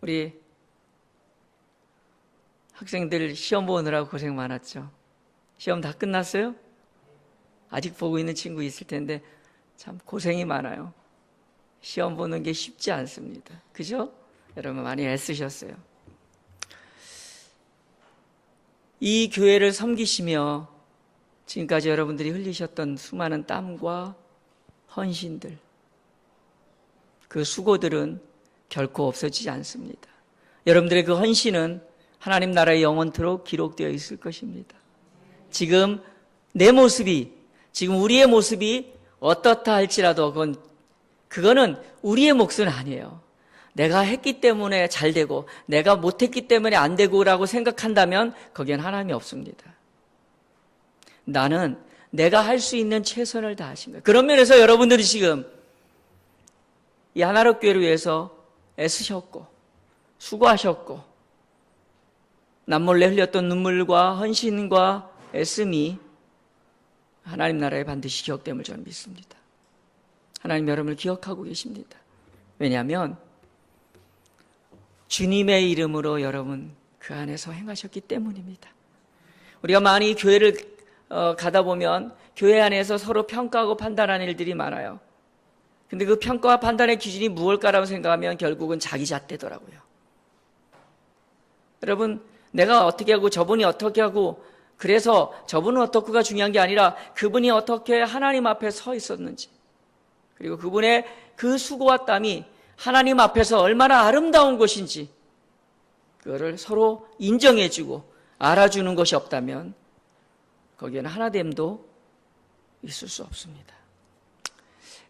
우리 학생들 시험 보느라고 고생 많았죠. 시험 다 끝났어요? 아직 보고 있는 친구 있을 텐데 참 고생이 많아요. 시험 보는 게 쉽지 않습니다. 그죠? 여러분 많이 애쓰셨어요. 이 교회를 섬기시며 지금까지 여러분들이 흘리셨던 수많은 땀과 헌신들, 그 수고들은 결코 없어지지 않습니다. 여러분들의 그 헌신은 하나님 나라의 영원토록 기록되어 있을 것입니다. 지금 내 모습이, 지금 우리의 모습이 어떻다 할지라도 그거는 우리의 몫은 아니에요. 내가 했기 때문에 잘 되고 내가 못했기 때문에 안 되고라고 생각한다면 거기엔 하나님이 없습니다. 나는 내가 할 수 있는 최선을 다하신 거예요. 그런 면에서 여러분들이 지금 이 하나로 교회를 위해서 애쓰셨고 수고하셨고 남몰래 흘렸던 눈물과 헌신과 애씀이 하나님 나라에 반드시 기억됨을 저는 믿습니다. 하나님 여러분을 기억하고 계십니다. 왜냐하면 주님의 이름으로 여러분 그 안에서 행하셨기 때문입니다. 우리가 많이 교회를 가다 보면 교회 안에서 서로 평가하고 판단하는 일들이 많아요. 근데 그 평가와 판단의 기준이 무엇일까라고 생각하면 결국은 자기 잣대더라고요. 여러분, 내가 어떻게 하고 저분이 어떻게 하고 그래서 저분은 어떻고가 중요한 게 아니라 그분이 어떻게 하나님 앞에 서 있었는지, 그리고 그분의 그 수고와 땀이 하나님 앞에서 얼마나 아름다운 것인지 그거를 서로 인정해주고 알아주는 것이 없다면 거기에는 하나됨도 있을 수 없습니다.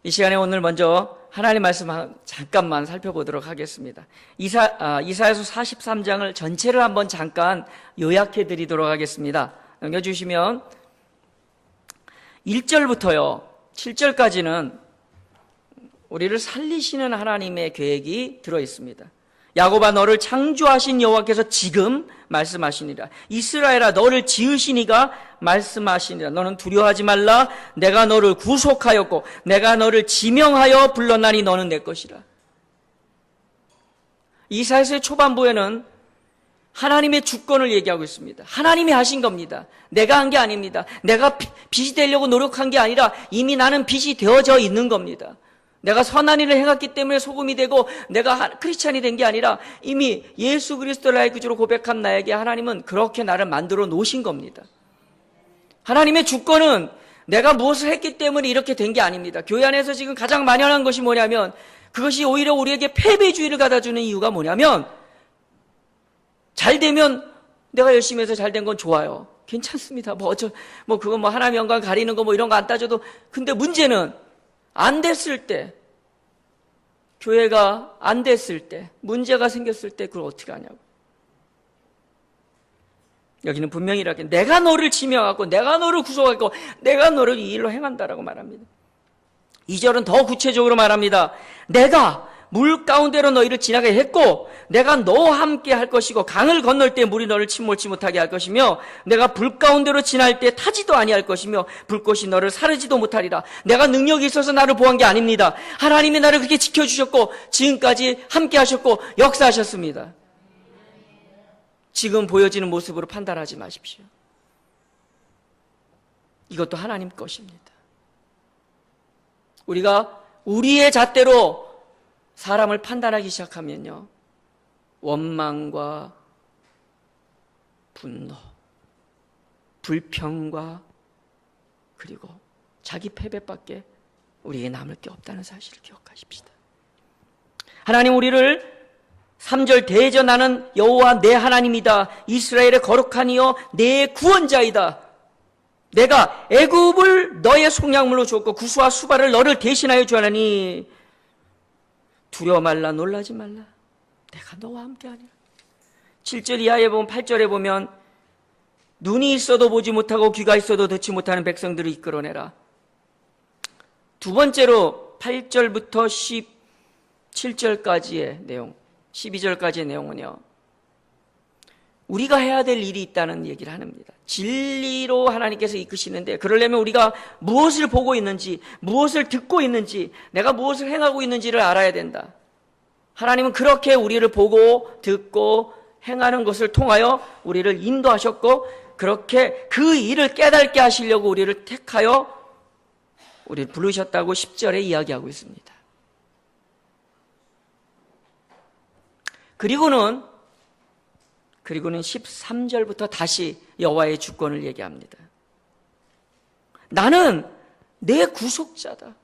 이 시간에 오늘 먼저 하나님 말씀 잠깐만 살펴보도록 하겠습니다. 이사야서 43장을 전체를 한번 잠깐 요약해 드리도록 하겠습니다. 넘겨주시면 1절부터요 7절까지는 우리를 살리시는 하나님의 계획이 들어있습니다. 야곱아 너를 창조하신 여호와께서 지금 말씀하시니라. 이스라엘아 너를 지으신 이가 말씀하시니라. 너는 두려워하지 말라. 내가 너를 구속하였고 내가 너를 지명하여 불렀나니 너는 내 것이라. 이사야서의 초반부에는 하나님의 주권을 얘기하고 있습니다. 하나님이 하신 겁니다. 내가 한 게 아닙니다. 내가 빛이 되려고 노력한 게 아니라 이미 나는 빛이 되어져 있는 겁니다. 내가 선한 일을 행했기 때문에 소금이 되고 내가 크리스찬이 된 게 아니라 이미 예수 그리스도를 나의 구주로 고백한 나에게 하나님은 그렇게 나를 만들어 놓으신 겁니다. 하나님의 주권은 내가 무엇을 했기 때문에 이렇게 된 게 아닙니다. 교회 안에서 지금 가장 만연한 것이 뭐냐면 그것이 오히려 우리에게 패배주의를 가져주는 이유가 뭐냐면 잘 되면 내가 열심히 해서 잘 된 건 좋아요. 괜찮습니다. 그건 하나님 영광 가리는 거 이런 거 안 따져도. 근데 문제는 안 됐을 때, 교회가 안 됐을 때, 문제가 생겼을 때 그걸 어떻게 하냐고. 여기는 분명히 이렇게 내가 너를 지명하고 내가 너를 구속하고 내가 너를 이 일로 행한다라고 말합니다. 2절은 더 구체적으로 말합니다. 내가 물 가운데로 너희를 지나게 했고 내가 너와 함께 할 것이고 강을 건널 때 물이 너를 침몰치 못하게 할 것이며 내가 불 가운데로 지날 때 타지도 아니할 것이며 불꽃이 너를 사르지도 못하리라. 내가 능력이 있어서 나를 보호한 게 아닙니다. 하나님이 나를 그렇게 지켜주셨고 지금까지 함께 하셨고 역사하셨습니다. 지금 보여지는 모습으로 판단하지 마십시오. 이것도 하나님 것입니다. 우리가 우리의 잣대로 사람을 판단하기 시작하면요 원망과 분노, 불평과 그리고 자기 패배밖에 우리에게 남을 게 없다는 사실을 기억하십시다. 하나님 우리를 3절 대저 나는 여호와 내 하나님이다. 이스라엘의 거룩한 이여 내 구원자이다. 내가 애굽을 너의 속량물로 주었고 구스와 수발을 너를 대신하여 주하나니 두려워 말라 놀라지 말라. 내가 너와 함께하리라. 7절 이하에 보면 8절에 보면 눈이 있어도 보지 못하고 귀가 있어도 듣지 못하는 백성들을 이끌어내라. 두 번째로 8절부터 17절까지의 내용, 12절까지의 내용은요 우리가 해야 될 일이 있다는 얘기를 합니다. 진리로 하나님께서 이끄시는데 그러려면 우리가 무엇을 보고 있는지 무엇을 듣고 있는지 내가 무엇을 행하고 있는지를 알아야 된다. 하나님은 그렇게 우리를 보고 듣고 행하는 것을 통하여 우리를 인도하셨고, 그렇게 그 일을 깨닫게 하시려고 우리를 택하여 우리를 부르셨다고 10절에 이야기하고 있습니다. 그리고는 13절부터 다시 여호와의 주권을 얘기합니다. 나는 내 구속자다.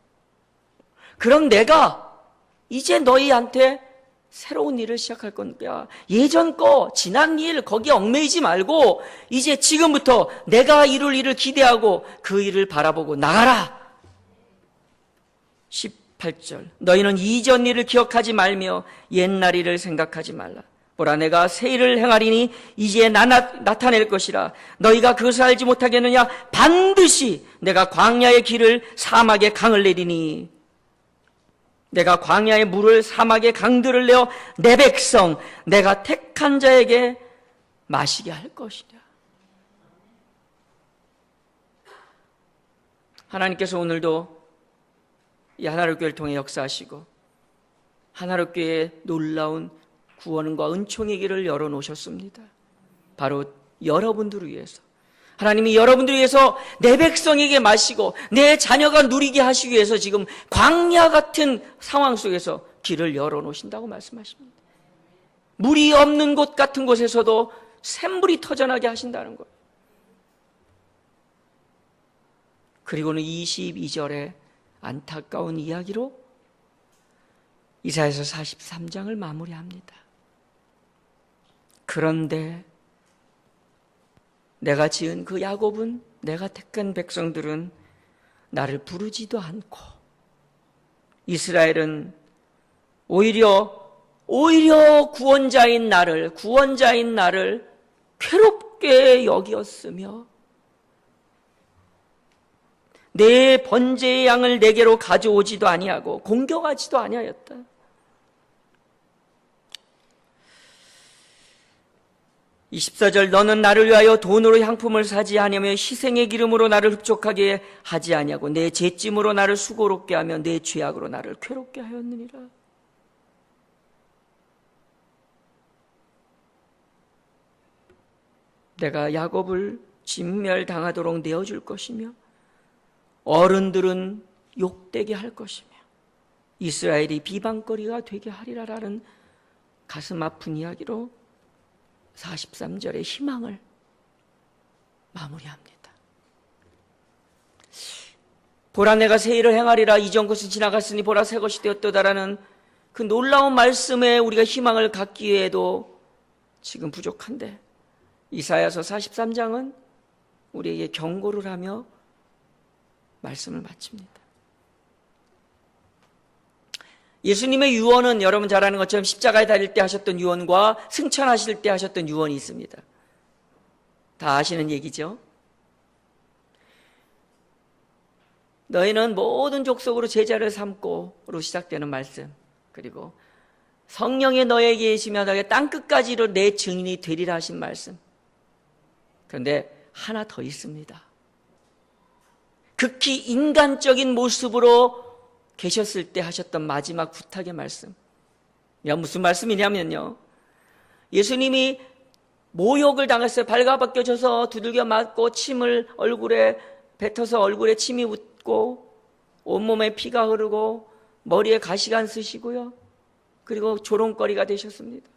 그럼 내가 이제 너희한테 새로운 일을 시작할 거야. 예전 거, 지난 일, 거기에 얽매이지 말고 이제 지금부터 내가 이룰 일을 기대하고 그 일을 바라보고 나가라. 18절, 너희는 이전 일을 기억하지 말며 옛날 일을 생각하지 말라. 보라, 내가 새 일을 행하리니 이제 나타낼 것이라. 너희가 그것을 알지 못하겠느냐? 반드시 내가 광야의 길을 사막의 강을 내리니, 내가 광야의 물을 사막의 강들을 내어 내 백성 내가 택한 자에게 마시게 할 것이냐. 하나님께서 오늘도 이 하나로교회를 통해 역사하시고 하나로교회의 놀라운 구원과 은총의 길을 열어놓으셨습니다. 바로 여러분들을 위해서, 하나님이 여러분들을 위해서 내 백성에게 마시고 내 자녀가 누리게 하시기 위해서 지금 광야 같은 상황 속에서 길을 열어놓으신다고 말씀하십니다. 물이 없는 곳 같은 곳에서도 샘물이 터져나게 하신다는 것. 그리고는 22절에 안타까운 이야기로 이사야서 43장을 마무리합니다. 그런데 내가 지은 그 야곱은, 내가 택한 백성들은 나를 부르지도 않고, 이스라엘은 오히려 구원자인 나를 괴롭게 여기었으며 내 번제의 양을 내게로 가져오지도 아니하고 공경하지도 아니하였다. 24절, 너는 나를 위하여 돈으로 향품을 사지 아니하며 희생의 기름으로 나를 흡족하게 하지 아니하고 내 죄짐으로 나를 수고롭게 하며 내 죄악으로 나를 괴롭게 하였느니라. 내가 야곱을 진멸당하도록 내어줄 것이며 어른들은 욕되게 할 것이며 이스라엘이 비방거리가 되게 하리라라는 가슴 아픈 이야기로 43절의 희망을 마무리합니다. 보라, 내가 새 일을 행하리라. 이전 것은 지나갔으니 보라, 새 것이 되었도다라는 그 놀라운 말씀에 우리가 희망을 갖기에도 지금 부족한데, 이사야서 43장은 우리에게 경고를 하며 말씀을 마칩니다. 예수님의 유언은 여러분 잘 아는 것처럼 십자가에 달릴 때 하셨던 유언과 승천하실 때 하셨던 유언이 있습니다. 다 아시는 얘기죠? 너희는 모든 족속으로 제자를 삼고로 시작되는 말씀, 그리고 성령이 너에게 계시며 너의 땅끝까지로 내 증인이 되리라 하신 말씀. 그런데 하나 더 있습니다. 극히 인간적인 모습으로 계셨을 때 하셨던 마지막 부탁의 말씀. 무슨 말씀이냐면요, 예수님이 모욕을 당했어요. 발가벗겨져서 두들겨 맞고 침을 얼굴에 뱉어서 얼굴에 침이 묻고 온몸에 피가 흐르고 머리에 가시관 쓰시고요, 그리고 조롱거리가 되셨습니다.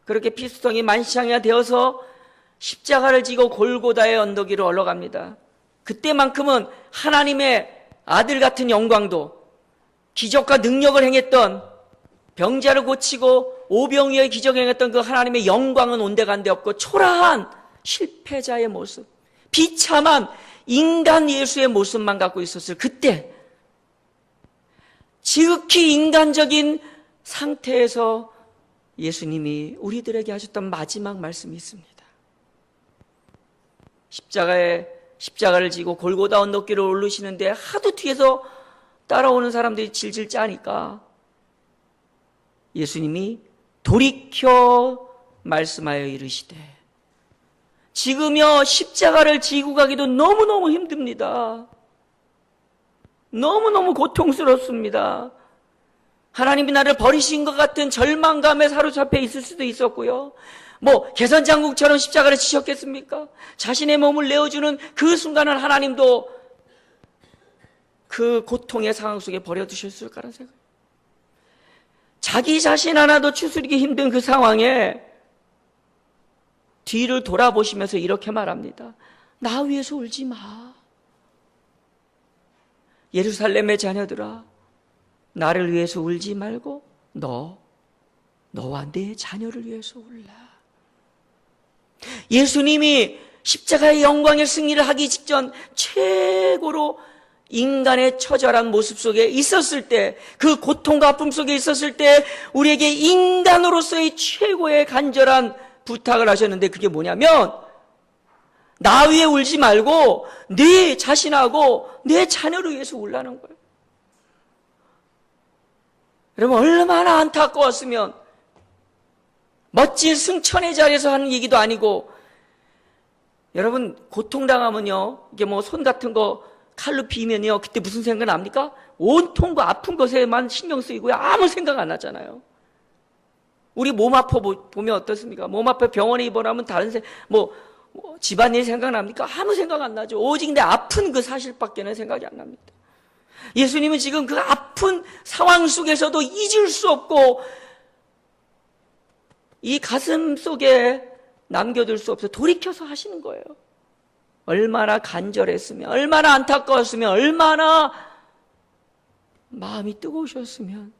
그렇게 피수성이 만시창이가 되어서 십자가를 지고 골고다의 언덕 위로 올라갑니다. 그때만큼은 하나님의 아들 같은 영광도, 기적과 능력을 행했던, 병자를 고치고 오병이어의 기적을 행했던 그 하나님의 영광은 온데간데 없고 초라한 실패자의 모습, 비참한 인간 예수의 모습만 갖고 있었을 그때, 지극히 인간적인 상태에서 예수님이 우리들에게 하셨던 마지막 말씀이 있습니다. 십자가를 지고 골고다 언덕길을 오르시는데 하도 뒤에서 따라오는 사람들이 질질 짜니까 예수님이 돌이켜 말씀하여 이르시되, 지금요 십자가를 지고 가기도 너무너무 힘듭니다. 너무너무 고통스럽습니다. 하나님이 나를 버리신 것 같은 절망감에 사로잡혀 있을 수도 있었고요. 개선장국처럼 십자가를 지셨겠습니까? 자신의 몸을 내어주는 그 순간은 하나님도 그 고통의 상황 속에 버려두셨을 거라는 생각. 자기 자신 하나도 추스리기 힘든 그 상황에 뒤를 돌아보시면서 이렇게 말합니다. 나 위해서 울지 마. 예루살렘의 자녀들아, 나를 위해서 울지 말고 너와 내 자녀를 위해서 울라. 예수님이 십자가의 영광의 승리를 하기 직전 최고로 인간의 처절한 모습 속에 있었을 때, 그 고통과 아픔 속에 있었을 때 우리에게 인간으로서의 최고의 간절한 부탁을 하셨는데, 그게 뭐냐면 나 위해 울지 말고 네 자신하고 내 자녀를 위해서 울라는 거예요. 여러분, 얼마나 안타까웠으면, 멋진 승천의 자리에서 하는 얘기도 아니고, 여러분, 고통당하면요, 이게 손 같은 거 칼로 비면요, 그때 무슨 생각 납니까? 온통 그 아픈 것에만 신경 쓰이고요, 아무 생각 안 나잖아요. 우리 몸 아파 보면 어떻습니까? 몸 아파 병원에 입원하면 다른 집안일 생각납니까? 아무 생각 안 나죠. 오직 내 아픈 그 사실밖에는 생각이 안 납니다. 예수님은 지금 그 아픈 상황 속에서도 잊을 수 없고 이 가슴 속에 남겨둘 수 없어 돌이켜서 하시는 거예요. 얼마나 간절했으면, 얼마나 안타까웠으면, 얼마나 마음이 뜨거우셨으면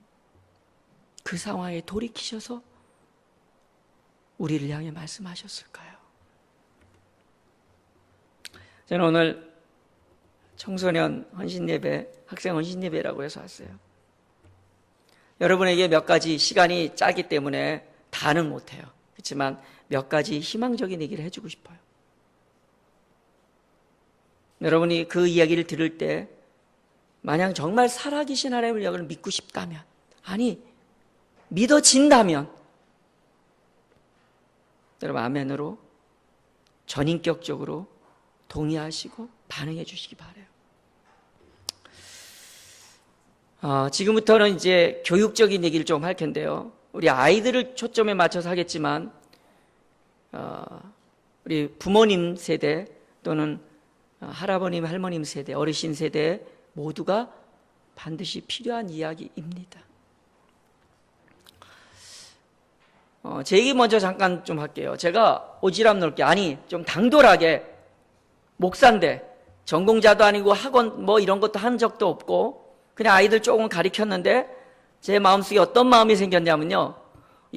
그 상황에 돌이키셔서 우리를 향해 말씀하셨을까요? 저는 오늘 청소년 헌신예배, 학생 헌신예배라고 해서 왔어요. 여러분에게 몇 가지, 시간이 짧기 때문에 다는 못해요. 그렇지만 몇 가지 희망적인 얘기를 해주고 싶어요. 여러분이 그 이야기를 들을 때 만약 정말 살아계신 하나님을 여러분을 믿고 싶다면, 아니 믿어진다면 여러분 아멘으로 전인격적으로 동의하시고 반응해 주시기 바라요. 지금부터는 이제 교육적인 얘기를 좀 할 텐데요. 우리 아이들을 초점에 맞춰서 하겠지만 우리 부모님 세대 또는 할아버님, 할머님 세대, 어르신 세대 모두가 반드시 필요한 이야기입니다. 제 얘기 먼저 잠깐 좀 할게요. 제가 오지랖 넓게, 좀 당돌하게 목사인데 전공자도 아니고 학원 이런 것도 한 적도 없고 그냥 아이들 조금 가르쳤는데 제 마음속에 어떤 마음이 생겼냐면요.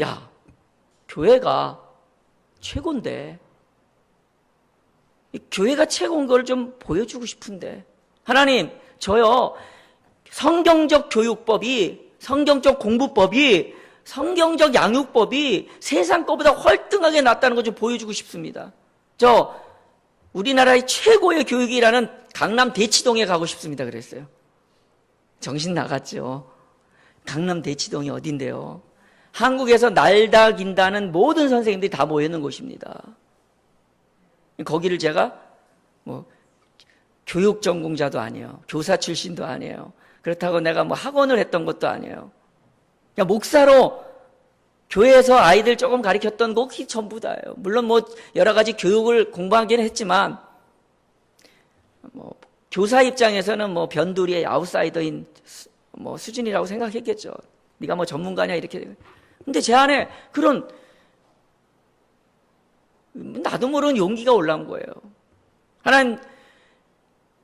야, 교회가 최고인데 교회가 최고인 걸 좀 보여주고 싶은데 하나님, 저요 성경적 교육법이, 성경적 공부법이, 성경적 양육법이 세상 것보다 월등하게 낫다는 걸 좀 보여주고 싶습니다. 저 우리나라의 최고의 교육이라는 강남 대치동에 가고 싶습니다. 그랬어요. 정신 나갔죠. 강남 대치동이 어딘데요? 한국에서 날다 긴다는 모든 선생님들이 다 모여있는 곳입니다. 거기를 제가 교육 전공자도 아니에요. 교사 출신도 아니에요. 그렇다고 내가 학원을 했던 것도 아니에요. 그냥 목사로 교회에서 아이들 조금 가르쳤던 것이 전부 다예요. 물론 여러 가지 교육을 공부하기는 했지만 교사 입장에서는 변두리의 아웃사이더인 수준이라고 생각했겠죠. 네가 전문가냐 이렇게. 근데 제 안에 그런 나도 모르는 용기가 올라온 거예요. 하나님,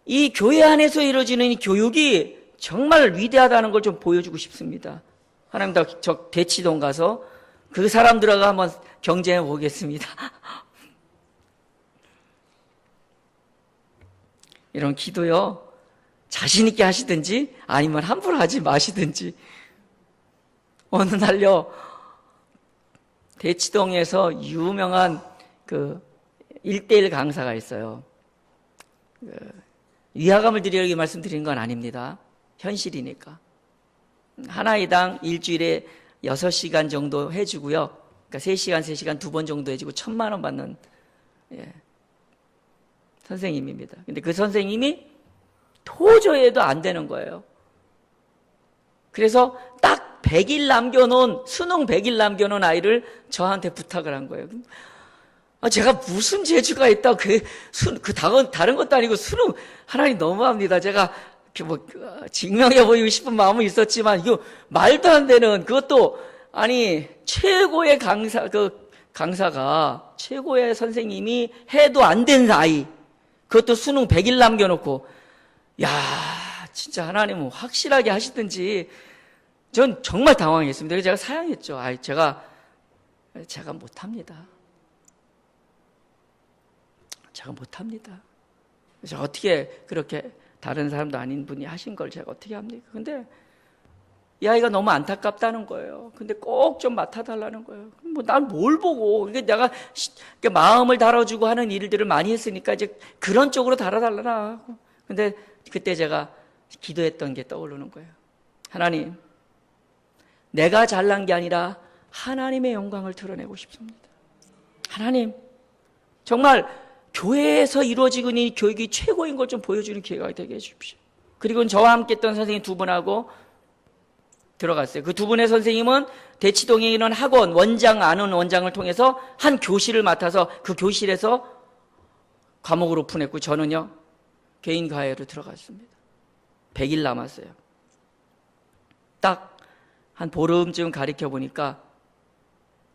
이 교회 안에서 이루어지는 이 교육이 정말 위대하다는 걸 좀 보여주고 싶습니다. 하나님, 저 대치동 가서 그 사람들하고 한번 경쟁해 보겠습니다. 이런 기도요, 자신 있게 하시든지 아니면 함부로 하지 마시든지. 어느 날요, 대치동에서 유명한 그 1:1 강사가 있어요. 위화감을 드리려고 말씀드리는 건 아닙니다. 현실이니까. 하나이당 일주일에 6시간 정도 해주고요. 그러니까 3시간, 3시간 2번 정도 해주고 1,000만 원 받는 선생님입니다. 근데 그 선생님이 도저히 해도 안 되는 거예요. 그래서 딱 수능 100일 남겨놓은 아이를 저한테 부탁을 한 거예요. 제가 무슨 재주가 있다고 다른 것도 아니고 수능, 하나님 너무합니다. 제가 증명해 보이고 싶은 마음은 있었지만, 이거 말도 안 되는, 그것도, 최고의 강사가, 최고의 선생님이 해도 안 된 아이, 그것도 수능 100일 남겨놓고, 진짜 하나님은 확실하게 하시든지, 전 정말 당황했습니다. 그래서 제가 사양했죠. 제가 못합니다. 제가 못합니다. 그래서 어떻게 그렇게 다른 사람도 아닌 분이 하신 걸 제가 어떻게 합니까? 근데 이 아이가 너무 안타깝다는 거예요. 근데 꼭 좀 맡아달라는 거예요. 난 뭘 보고, 내가 마음을 다뤄주고 하는 일들을 많이 했으니까 이제 그런 쪽으로 다뤄달라나 하고. 근데 그때 제가 기도했던 게 떠오르는 거예요. 하나님, 내가 잘난 게 아니라 하나님의 영광을 드러내고 싶습니다. 하나님, 정말 교회에서 이루어지고 있는 이 교육이 최고인 걸 좀 보여주는 기회가 되게 해주십시오. 그리고 저와 함께 했던 선생님 두 분하고 들어갔어요. 그 두 분의 선생님은 대치동에 있는 학원, 아는 원장을 통해서 한 교실을 맡아서 그 교실에서 과목을 오픈했고, 저는요, 개인 과외로 들어갔습니다. 100일 남았어요. 딱 한 보름쯤 가르쳐 보니까,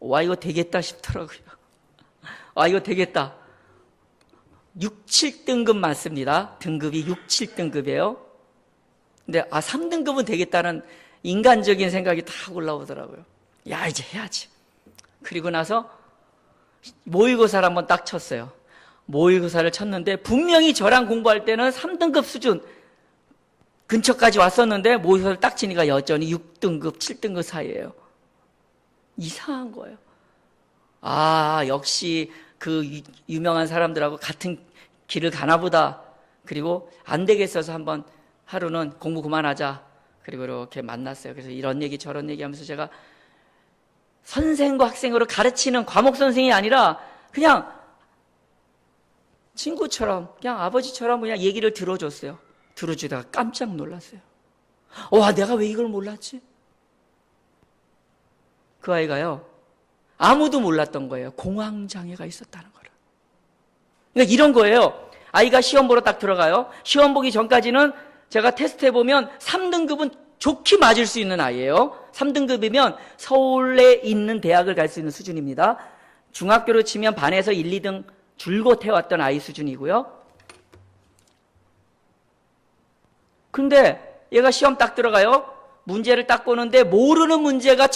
이거 되겠다 싶더라고요. 이거 되겠다. 6, 7등급 맞습니다. 등급이 6, 7등급이에요. 근데 3등급은 되겠다는 인간적인 생각이 다 올라오더라고요. 이제 해야지. 그리고 나서 모의고사를 한번 딱 쳤어요. 모의고사를 쳤는데 분명히 저랑 공부할 때는 3등급 수준 근처까지 왔었는데 모의고사를 딱 치니까 여전히 6등급, 7등급 사이예요. 이상한 거예요. 역시 그 유명한 사람들하고 같은 길을 가나 보다. 그리고 안 되겠어서 한번 하루는 공부 그만하자. 그리고 이렇게 만났어요. 그래서 이런 얘기 저런 얘기 하면서 제가 선생과 학생으로 가르치는 과목 선생이 아니라 그냥 친구처럼, 그냥 아버지처럼 그냥 얘기를 들어줬어요. 들어주다가 깜짝 놀랐어요. 내가 왜 이걸 몰랐지? 그 아이가요, 아무도 몰랐던 거예요. 공황장애가 있었다는 거를. 그러니까 이런 거예요. 아이가 시험 보러 딱 들어가요. 시험 보기 전까지는 제가 테스트해보면 3등급은 좋게 맞을 수 있는 아이예요. 3등급이면 서울에 있는 대학을 갈 수 있는 수준입니다. 중학교로 치면 반에서 1, 2등 줄곧 해왔던 아이 수준이고요. 근데 얘가 시험 딱 들어가요. 문제를 딱 보는데 모르는 문제가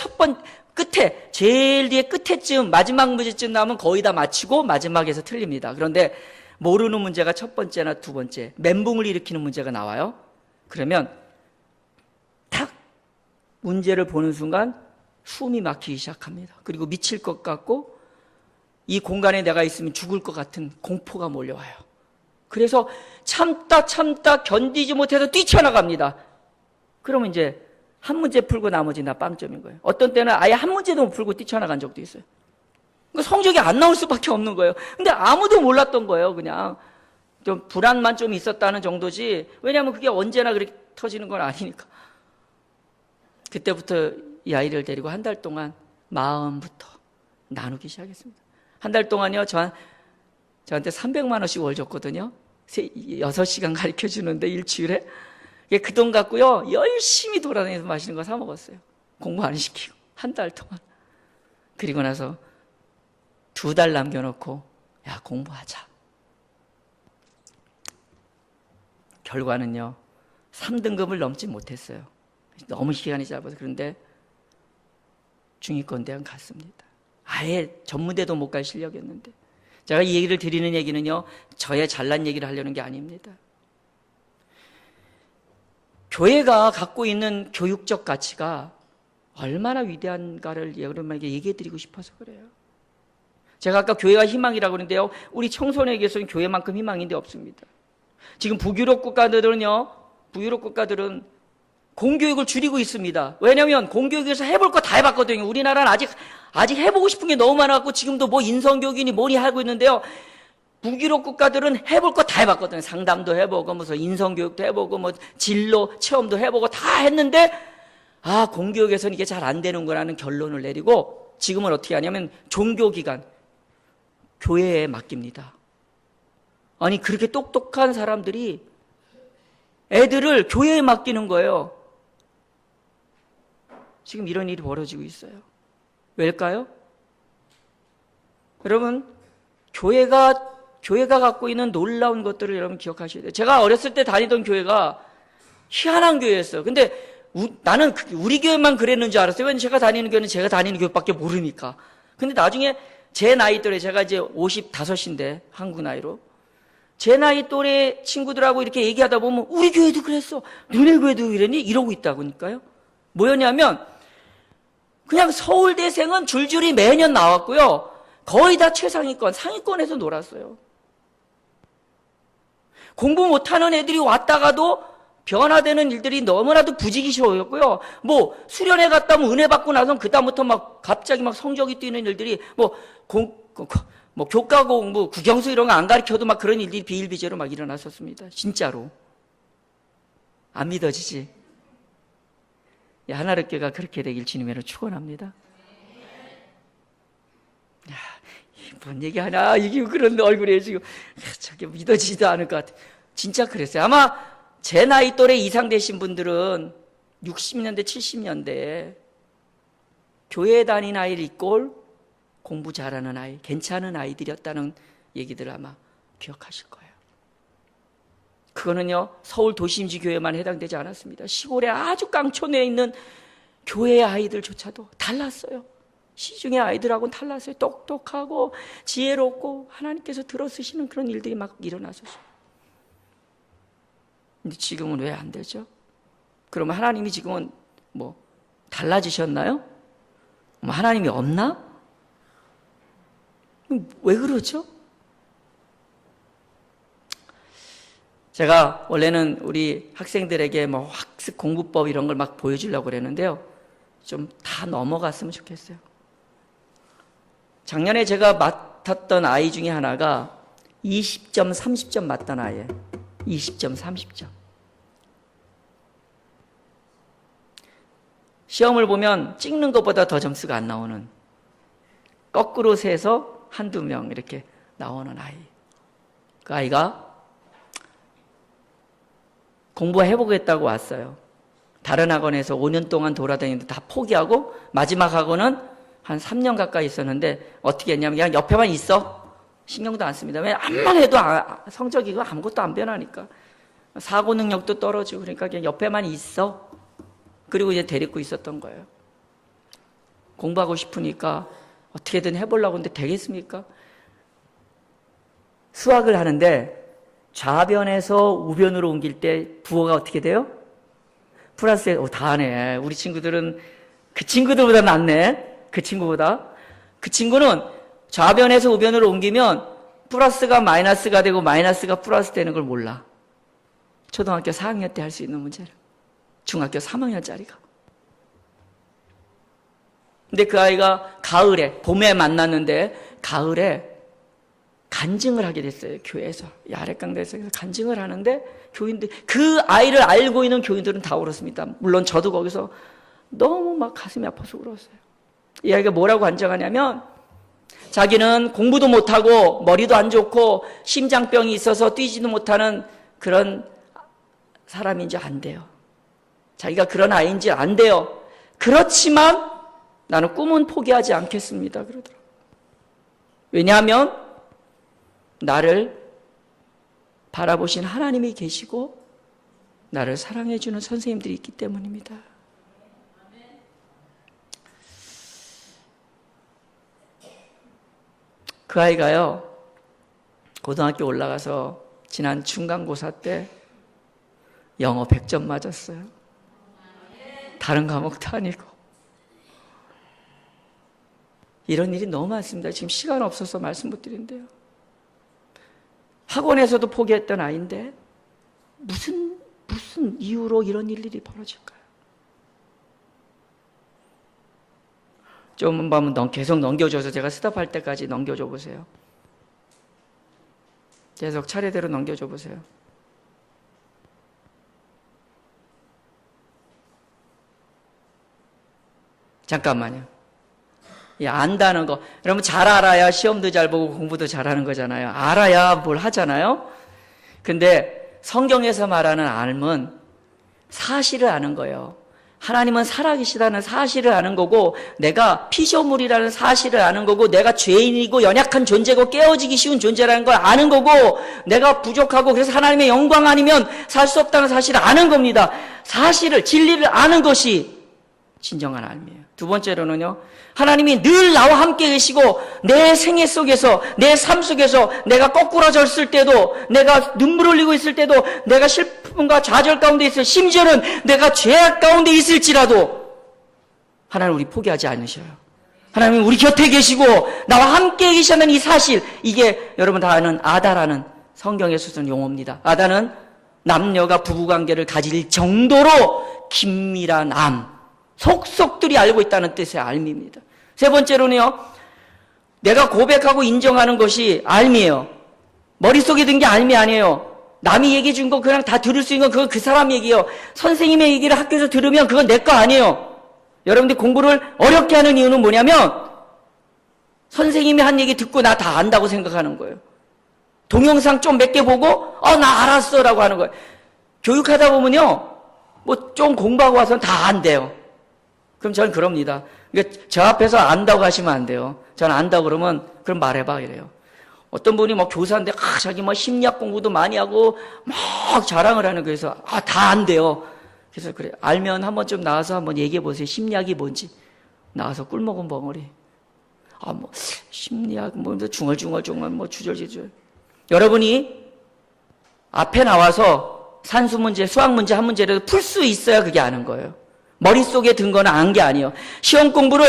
끝에, 제일 뒤에 끝에쯤, 마지막 문제쯤 나오면 거의 다 맞히고 마지막에서 틀립니다. 그런데 모르는 문제가 첫 번째나 두 번째, 멘붕을 일으키는 문제가 나와요. 그러면 탁 문제를 보는 순간 숨이 막히기 시작합니다. 그리고 미칠 것 같고 이 공간에 내가 있으면 죽을 것 같은 공포가 몰려와요. 그래서 참다 견디지 못해서 뛰쳐나갑니다. 그러면 이제 한 문제 풀고 나머지 나 빵점인 거예요. 어떤 때는 아예 한 문제도 못 풀고 뛰쳐나간 적도 있어요. 그러니까 성적이 안 나올 수밖에 없는 거예요. 근데 아무도 몰랐던 거예요. 그냥 좀 불안만 좀 있었다는 정도지. 왜냐하면 그게 언제나 그렇게 터지는 건 아니니까. 그때부터 이 아이를 데리고 한 달 동안 마음부터 나누기 시작했습니다. 한 달 동안요, 저한테 300만 원씩 월 줬거든요. 6시간 가르쳐 주는데 일주일에. 그 돈 갖고요, 열심히 돌아다니면서 맛있는 거 사 먹었어요. 공부 안 시키고 한 달 동안. 그리고 나서 2달 남겨놓고 공부하자. 결과는요, 3등급을 넘지 못했어요. 너무 시간이 짧아서. 그런데 중위권대학 갔습니다. 아예 전문대도 못 갈 실력이었는데. 제가 이 얘기를 드리는 얘기는요, 저의 잘난 얘기를 하려는 게 아닙니다. 교회가 갖고 있는 교육적 가치가 얼마나 위대한가를 여러분에게 얘기해 드리고 싶어서 그래요. 제가 아까 교회가 희망이라고 그러는데요, 우리 청소년에게서는 교회만큼 희망인데 없습니다. 지금 북유럽 국가들은 공교육을 줄이고 있습니다. 왜냐하면 공교육에서 해볼 거 다 해봤거든요. 우리나라는 아직 해보고 싶은 게 너무 많아갖고 지금도 뭐 인성교육이니 뭐니 하고 있는데요. 북유럽 국가들은 해볼 거 다 해봤거든요. 상담도 해보고 무슨 인성교육도 해보고 뭐 진로 체험도 해보고 다 했는데 아, 공교육에서는 이게 잘 안 되는구나라는 결론을 내리고 지금은 어떻게 하냐면 종교기관, 교회에 맡깁니다. 아니, 그렇게 똑똑한 사람들이 애들을 교회에 맡기는 거예요. 지금 이런 일이 벌어지고 있어요. 왜일까요? 여러분, 교회가 갖고 있는 놀라운 것들을 여러분 기억하셔야 돼요. 제가 어렸을 때 다니던 교회가 희한한 교회였어요. 근데 나는 우리 교회만 그랬는 줄 알았어요. 왜냐면 제가 다니는 교회는 제가 다니는 교회밖에 모르니까. 근데 나중에 제 나이 또래, 제가 이제 55인데 한국 나이로, 제 나이 또래 친구들하고 이렇게 얘기하다 보면 우리 교회도 그랬어, 너네 교회도 이랬니? 이러고 있다고니까요. 뭐였냐면 그냥 서울대생은 줄줄이 매년 나왔고요, 거의 다 최상위권, 상위권에서 놀았어요. 공부 못하는 애들이 왔다가도 변화되는 일들이 너무나도 부지기셔였고요. 뭐 수련회 갔다 오면 은혜 받고 나서 그다음부터 막 갑자기 막 성적이 뛰는 일들이, 뭐 교과 공부, 국영수 이런 거 안 가르쳐도 막 그런 일들이 비일비재로 막 일어났었습니다. 진짜로. 안 믿어지지? 하나님께가 그렇게 되길 주님으로 축원합니다. 야, 뭔 얘기하나? 이게 그런 얼굴에 지금 저게 믿어지지도 않을 것 같아. 진짜 그랬어요. 아마 제 나이 또래 이상 되신 분들은 60년대, 70년대에 교회 다니는 아이를 이꼴 공부 잘하는 아이, 괜찮은 아이들이었다는 얘기들을 아마 기억하실 거예요. 그거는요, 서울 도심지 교회만 해당되지 않았습니다. 시골에 아주 깡촌에 있는 교회의 아이들조차도 달랐어요. 시중의 아이들하고는 달랐어요. 똑똑하고 지혜롭고 하나님께서 들어쓰시는 그런 일들이 막 일어났었어요. 근데 지금은 왜 안 되죠? 그러면 하나님이 지금은 뭐 달라지셨나요? 뭐 하나님이 없나? 왜 그러죠? 제가 원래는 우리 학생들에게 뭐 학습 공부법 이런 걸 막 보여주려고 그랬는데요, 좀 다 넘어갔으면 좋겠어요. 작년에 제가 맡았던 아이 중에 하나가 20점, 30점 맞던 아이예요. 20점, 30점. 시험을 보면 찍는 것보다 더 점수가 안 나오는, 거꾸로 세서 한두 명 이렇게 나오는 아이. 그 아이가 공부해보겠다고 왔어요. 다른 학원에서 5년 동안 돌아다니는데 다 포기하고 마지막 학원은 한 3년 가까이 있었는데 어떻게 했냐면 그냥 옆에만 있어. 신경도 안 씁니다. 왜? 암만 해도 성적이 아무것도 안 변하니까. 사고 능력도 떨어지고, 그러니까 그냥 옆에만 있어. 그리고 이제 데리고 있었던 거예요. 공부하고 싶으니까 어떻게든 해보려고 하는데 되겠습니까? 수학을 하는데 좌변에서 우변으로 옮길 때 부호가 어떻게 돼요? 플러스에, 다 하네. 우리 친구들은 그 친구들보다 낫네. 그 친구보다. 그 친구는 좌변에서 우변으로 옮기면 플러스가 마이너스가 되고 마이너스가 플러스 되는 걸 몰라. 초등학교 4학년 때 할 수 있는 문제를. 중학교 3학년짜리가. 근데 그 아이가 가을에, 봄에 만났는데 가을에 간증을 하게 됐어요. 교회에서. 아랫강대에서 간증을 하는데 교인들, 그 아이를 알고 있는 교인들은 다 울었습니다. 물론 저도 거기서 너무 막 가슴이 아파서 울었어요. 이 아이가 뭐라고 간증하냐면, 자기는 공부도 못하고 머리도 안 좋고 심장병이 있어서 뛰지도 못하는 그런 사람인지 안 돼요. 자기가 그런 아이인지 안 돼요. 그렇지만 나는 꿈은 포기하지 않겠습니다. 그러더라고요. 왜냐하면 나를 바라보신 하나님이 계시고 나를 사랑해주는 선생님들이 있기 때문입니다. 그 아이가요, 고등학교 올라가서 지난 중간고사 때 영어 100점 맞았어요. 다른 과목도 아니고. 이런 일이 너무 많습니다. 지금 시간 없어서 말씀 못 드린대요. 학원에서도 포기했던 아이인데 무슨 이유로 이런 일들이 벌어질까요? 좀 한번 계속 넘겨줘서 제가 스탑할 때까지 넘겨줘 보세요. 계속 차례대로 넘겨줘 보세요. 잠깐만요. 이 안다는 거, 여러분 잘 알아야 시험도 잘 보고 공부도 잘하는 거잖아요. 알아야 뭘 하잖아요. 근데 성경에서 말하는 알은 사실을 아는 거예요. 하나님은 살아계시다는 사실을 아는 거고, 내가 피조물이라는 사실을 아는 거고, 내가 죄인이고 연약한 존재고 깨어지기 쉬운 존재라는 걸 아는 거고, 내가 부족하고 그래서 하나님의 영광 아니면 살 수 없다는 사실을 아는 겁니다. 사실을, 진리를 아는 것이 진정한 삶이에요. 두 번째로는요, 하나님이 늘 나와 함께 계시고 내 생애 속에서, 내 삶 속에서 내가 거꾸러졌을 때도, 내가 눈물 흘리고 있을 때도, 내가 슬픔과 좌절 가운데 있을, 심지어는 내가 죄악 가운데 있을지라도 하나님 우리 포기하지 않으셔요. 하나님은 우리 곁에 계시고 나와 함께 계시는 이 사실, 이게 여러분 다 아는 아다라는 성경에서 쓰는 용어입니다. 아다는 남녀가 부부관계를 가질 정도로 긴밀한 암, 속속들이 알고 있다는 뜻의 알미입니다. 세 번째로는요, 내가 고백하고 인정하는 것이 알미예요. 머릿속에 든 게 알미 아니에요. 남이 얘기해 준 거 그냥 다 들을 수 있는 건 그건 그 사람 얘기예요. 선생님의 얘기를 학교에서 들으면 그건 내 거 아니에요. 여러분들이 공부를 어렵게 하는 이유는 뭐냐면 선생님이 한 얘기 듣고 나 다 안다고 생각하는 거예요. 동영상 좀 몇 개 보고 나 알았어 라고 하는 거예요. 교육하다 보면요, 뭐 좀 공부하고 와서는 다 안돼요. 그럼 저는 그럽니다. 그러니까 저 앞에서 안다고 하시면 안 돼요. 저는 안다고 그러면 그럼 말해봐 이래요. 어떤 분이 막 교사인데 자기 뭐 심리학 공부도 많이 하고 막 자랑을 하는 거에서 다 안돼요. 그래서 그래, 알면 한번 좀 나와서 한번 얘기해 보세요. 심리학이 뭔지. 나와서 꿀 먹은 벙어리. 뭐 심리학 뭐 중얼중얼 뭐 주절주절. 여러분이 앞에 나와서 산수 문제, 수학 문제 한 문제라도 풀 수 있어야 그게 아는 거예요. 머릿속에 든 거는 안 게 아니에요. 시험 공부를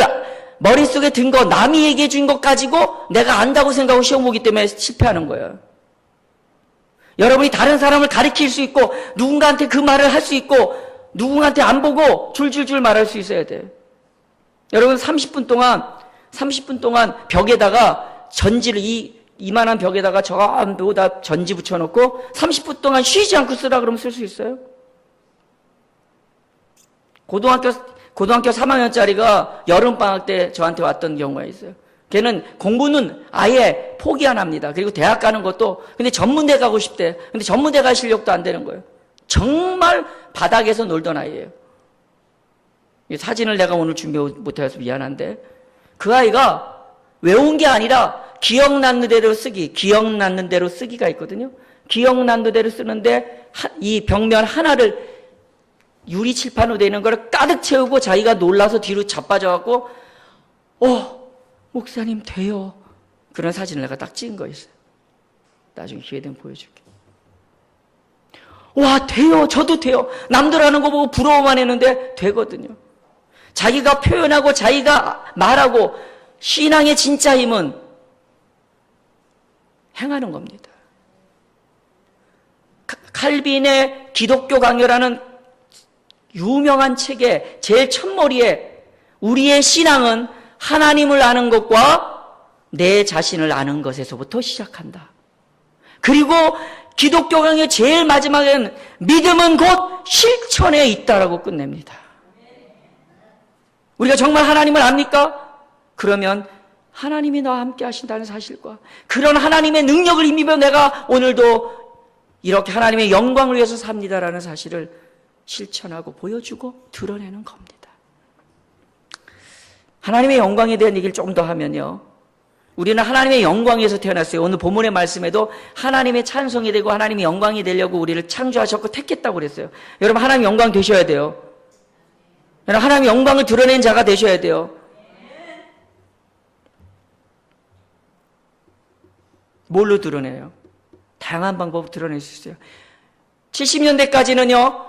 머릿속에 든 거, 남이 얘기해 준 것 가지고 내가 안다고 생각하고 시험 보기 때문에 실패하는 거예요. 여러분이 다른 사람을 가르칠 수 있고, 누군가한테 그 말을 할 수 있고, 누군가한테 안 보고 줄줄줄 말할 수 있어야 돼요. 여러분 30분 동안 벽에다가 전지를, 이만한 벽에다가 저거다 전지 붙여놓고 30분 동안 쉬지 않고 쓰라 그러면 쓸 수 있어요? 고등학교 3학년짜리가 여름방학 때 저한테 왔던 경우가 있어요. 걔는 공부는 아예 포기 안 합니다. 그리고 대학 가는 것도, 근데 전문대 가고 싶대. 근데 전문대 갈 실력도 안 되는 거예요. 정말 바닥에서 놀던 아이예요. 사진을 내가 오늘 준비 못해서 미안한데, 그 아이가 외운 게 아니라 기억나는 대로 쓰기가 있거든요. 기억나는 대로 쓰는데 이 벽면 하나를 유리 칠판으로 되어 있는 걸 가득 채우고 자기가 놀라서 뒤로 자빠져갖고 목사님 돼요. 그런 사진을 내가 딱 찍은 거 있어요. 나중에 기회 되면 보여줄게. 와, 돼요. 저도 돼요. 남들 하는 거 보고 부러워만 했는데 되거든요. 자기가 표현하고 자기가 말하고, 신앙의 진짜 힘은 행하는 겁니다. 칼빈의 기독교 강요라는 유명한 책의 제일 첫머리에 우리의 신앙은 하나님을 아는 것과 내 자신을 아는 것에서부터 시작한다. 그리고 기독교 강의 제일 마지막에는 믿음은 곧 실천에 있다라고 끝냅니다. 우리가 정말 하나님을 압니까? 그러면 하나님이 나와 함께 하신다는 사실과 그런 하나님의 능력을 힘입어 내가 오늘도 이렇게 하나님의 영광을 위해서 삽니다라는 사실을 실천하고 보여주고 드러내는 겁니다. 하나님의 영광에 대한 얘기를 좀 더 하면요, 우리는 하나님의 영광에서 태어났어요. 오늘 본문의 말씀에도 하나님의 찬송이 되고 하나님의 영광이 되려고 우리를 창조하셨고 택했다고 그랬어요. 여러분 하나님의 영광 되셔야 돼요. 여러분 하나님의 영광을 드러낸 자가 되셔야 돼요. 뭘로 드러내요? 다양한 방법으로 드러낼 수 있어요. 70년대까지는요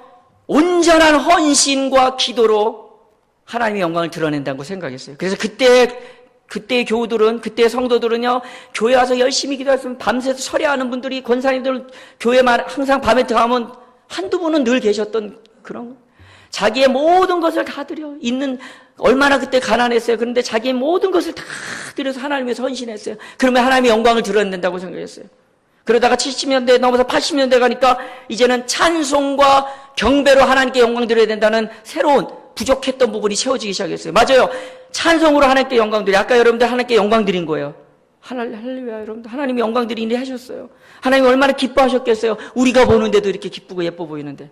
온전한 헌신과 기도로 하나님의 영광을 드러낸다고 생각했어요. 그래서 그때의 교우들은, 그때의 성도들은요, 교회 와서 열심히 기도했으면 밤새서 설회하는 분들이, 권사님들 교회만 항상 밤에 들어가면 한두 분은 늘 계셨던 그런, 자기의 모든 것을 다 드려. 얼마나 그때 가난했어요. 그런데 자기의 모든 것을 다 드려서 하나님 위해서 헌신했어요. 그러면 하나님의 영광을 드러낸다고 생각했어요. 그러다가 70년대 넘어서 80년대 가니까 이제는 찬송과 경배로 하나님께 영광 드려야 된다는 새로운 부족했던 부분이 채워지기 시작했어요. 맞아요. 찬송으로 하나님께 영광 드려. 아까 여러분들 하나님께 영광 드린 거예요. 할렐루야, 여러분들. 하나님이 영광 드리는 일 하셨어요. 하나님이 얼마나 기뻐하셨겠어요. 우리가 보는데도 이렇게 기쁘고 예뻐 보이는데.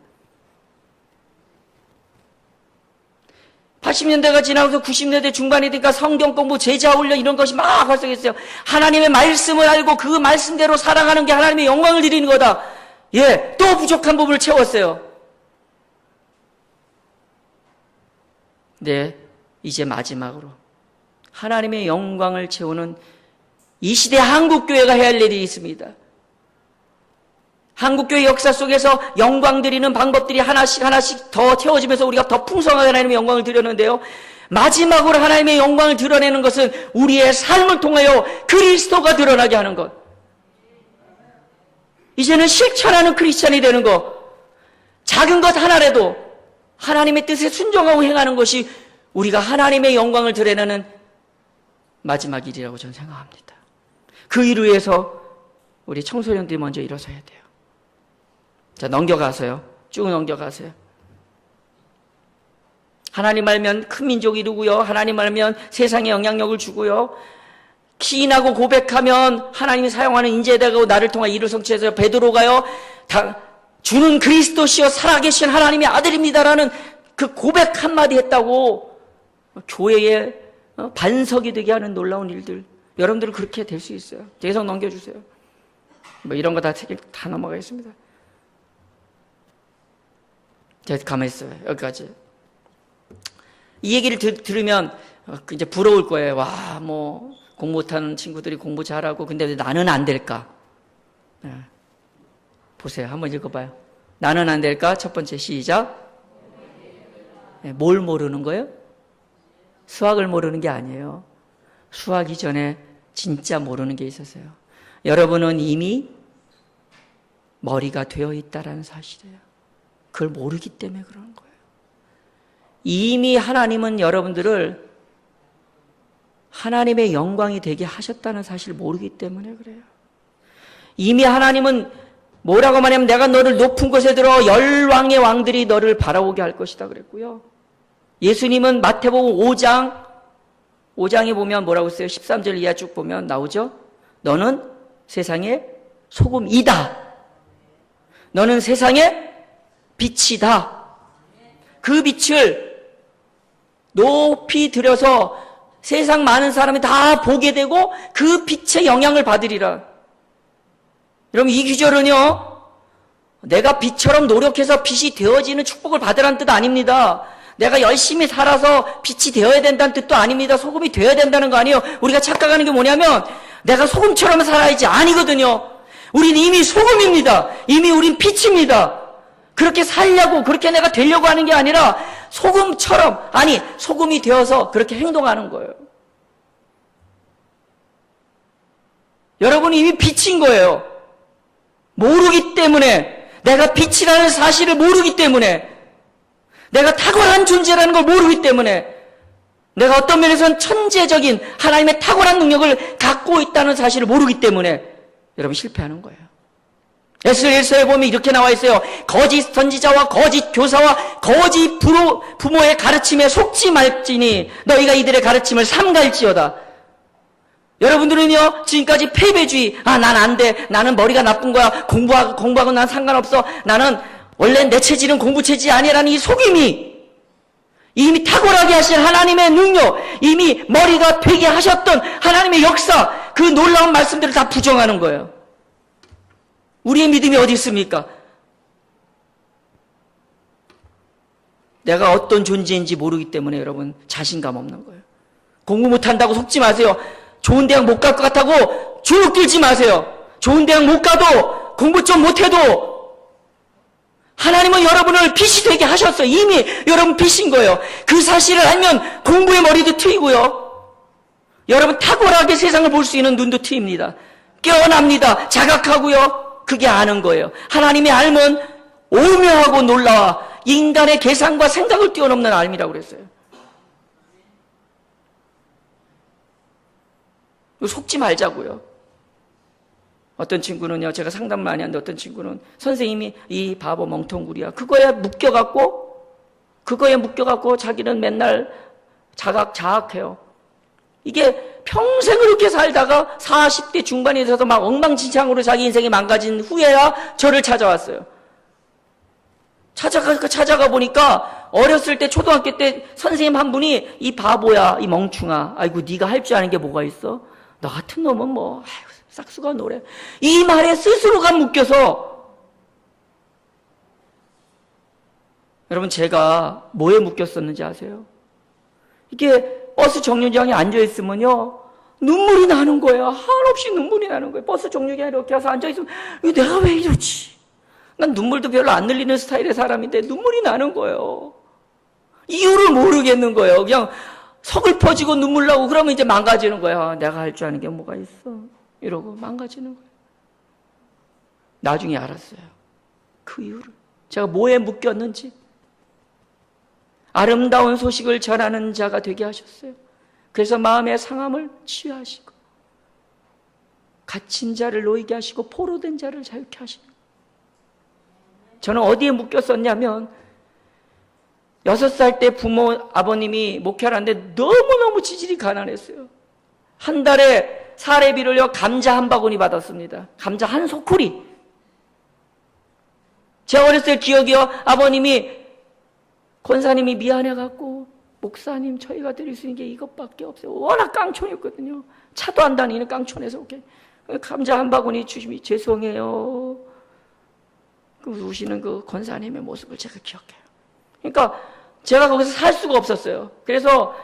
80년대가 지나서 90년대 중반이 되니까 성경 공부, 제자 훈련 이런 것이 막 활성했어요. 하나님의 말씀을 알고 그 말씀대로 살아가는 게 하나님의 영광을 드리는 거다. 예, 또 부족한 부분을 채웠어요. 네, 이제 마지막으로 하나님의 영광을 채우는 이 시대 한국교회가 해야 할 일이 있습니다. 한국교회 역사 속에서 영광 드리는 방법들이 하나씩 더 채워지면서 우리가 더 풍성하게 하나님의 영광을 드렸는데요. 마지막으로 하나님의 영광을 드러내는 것은 우리의 삶을 통하여 그리스도가 드러나게 하는 것. 이제는 실천하는 크리스찬이 되는 것. 작은 것 하나라도 하나님의 뜻에 순종하고 행하는 것이 우리가 하나님의 영광을 드러내는 마지막 일이라고 저는 생각합니다. 그 일을 위해서 우리 청소년들이 먼저 일어서야 돼요. 자, 넘겨가세요. 쭉 넘겨가세요. 하나님 알면 큰 민족이 이루고요. 하나님 알면 세상에 영향력을 주고요. 기인하고 고백하면 하나님이 사용하는 인재되고 나를 통해 일을 성취해서 베드로가요. 주는 그리스도시여 살아계신 하나님의 아들입니다라는 그 고백 한마디 했다고 교회의 반석이 되게 하는 놀라운 일들. 여러분들은 그렇게 될 수 있어요. 계속 넘겨주세요. 뭐 이런 거 다 넘어가겠습니다. 제가 가만히 있어요. 여기까지. 이 얘기를 들으면 이제 부러울 거예요. 와, 뭐 공부 못하는 친구들이 공부 잘하고 근데 왜 나는 안 될까? 네. 보세요. 한번 읽어봐요. 나는 안 될까? 첫 번째 시작. 네, 뭘 모르는 거예요? 수학을 모르는 게 아니에요. 수학 이전에 진짜 모르는 게 있었어요. 여러분은 이미 머리가 되어 있다라는 사실이에요. 그걸 모르기 때문에 그러는 거예요. 이미 하나님은 여러분들을 하나님의 영광이 되게 하셨다는 사실을 모르기 때문에 그래요. 이미 하나님은 뭐라고 말하면 내가 너를 높은 곳에 들어 열왕의 왕들이 너를 바라보게 할 것이다 그랬고요. 예수님은 마태복음 5장에 보면 뭐라고 써요? 13절 이하 쭉 보면 나오죠? 너는 세상의 소금이다. 너는 세상의 빛이다. 그 빛을 높이 들여서 세상 많은 사람이 다 보게 되고 그 빛의 영향을 받으리라. 여러분 이 귀절은요. 내가 빛처럼 노력해서 빛이 되어지는 축복을 받으라는 뜻 아닙니다. 내가 열심히 살아서 빛이 되어야 된다는 뜻도 아닙니다. 소금이 되어야 된다는 거 아니에요. 우리가 착각하는 게 뭐냐면 내가 소금처럼 살아야지 아니거든요. 우린 이미 소금입니다. 이미 우린 빛입니다. 그렇게 살려고 그렇게 내가 되려고 하는 게 아니라 소금처럼 아니 소금이 되어서 그렇게 행동하는 거예요. 여러분이 이미 빛인 거예요. 모르기 때문에 내가 빛이라는 사실을 모르기 때문에 내가 탁월한 존재라는 걸 모르기 때문에 내가 어떤 면에서는 천재적인 하나님의 탁월한 능력을 갖고 있다는 사실을 모르기 때문에 여러분 실패하는 거예요. 에스겔서에 보면 이렇게 나와 있어요. 거짓 선지자와 거짓 교사와 거짓 부모의 가르침에 속지 말지니 너희가 이들의 가르침을 삼갈지어다. 여러분들은요 지금까지 패배주의 난 안 돼. 나는 머리가 나쁜 거야. 공부하고 난 상관없어. 나는 원래 내 체질은 공부 체질이 아니라는 이 속임이 이미 탁월하게 하신 하나님의 능력 이미 머리가 되게 하셨던 하나님의 역사 그 놀라운 말씀들을 다 부정하는 거예요. 우리의 믿음이 어디 있습니까? 내가 어떤 존재인지 모르기 때문에 여러분 자신감 없는 거예요. 공부 못한다고 속지 마세요. 좋은 대학 못 갈 것 같다고 주눅 들지 마세요. 좋은 대학 못 가도 공부 좀 못해도 하나님은 여러분을 빛이 되게 하셨어요. 이미 여러분 빛인 거예요. 그 사실을 알면 공부의 머리도 트이고요. 여러분 탁월하게 세상을 볼 수 있는 눈도 트입니다. 깨어납니다. 자각하고요. 그게 아는 거예요. 하나님이 알면 오묘하고 놀라워 인간의 계산과 생각을 뛰어넘는 알미라고 그랬어요. 속지 말자고요. 어떤 친구는요, 제가 상담 많이 하는데 어떤 친구는 선생님이 이 바보 멍텅구리야. 그거에 묶여갖고 그거에 묶여갖고 자기는 맨날 자학해요. 이게 평생을 이렇게 살다가 40대 중반이 돼서 막 엉망진창으로 자기 인생이 망가진 후에야 저를 찾아왔어요. 찾아가 보니까 어렸을 때 초등학교 때 선생님 한 분이 이 바보야, 이 멍충아, 아이고 네가 할 줄 아는 게 뭐가 있어? 너 같은 놈은 뭐 아이고, 싹수가 노래. 이 말에 스스로가 묶여서 여러분 제가 뭐에 묶였었는지 아세요? 이게 버스 정류장에 앉아있으면요 눈물이 나는 거예요. 한없이 눈물이 나는 거예요. 버스 정류장에 이렇게 와서 앉아있으면 이거 내가 왜 이러지? 난 눈물도 별로 안 흘리는 스타일의 사람인데 눈물이 나는 거예요. 이유를 모르겠는 거예요. 그냥 서글퍼지고 눈물 나고 그러면 이제 망가지는 거예요. 내가 할 줄 아는 게 뭐가 있어? 이러고 망가지는 거예요. 나중에 알았어요. 그 이유를. 제가 뭐에 묶였는지. 아름다운 소식을 전하는 자가 되게 하셨어요. 그래서 마음의 상함을 치유하시고 갇힌 자를 놓이게 하시고 포로된 자를 자유케 하시고. 저는 어디에 묶였었냐면 6살 때 부모 아버님이 목회를 하는데 너무너무 지질이 가난했어요. 한 달에 사례비를요 감자 한 바구니 받았습니다. 감자 한 소쿠리. 제가 어렸을 때 기억이요, 아버님이 권사님이 미안해갖고 목사님 저희가 드릴 수 있는 게 이것밖에 없어요. 워낙 깡촌이었거든요. 차도 안 다니는 깡촌에서 이렇게 감자 한 바구니 주시면 죄송해요. 우시는 그 권사님의 모습을 제가 기억해요. 그러니까 제가 거기서 살 수가 없었어요. 그래서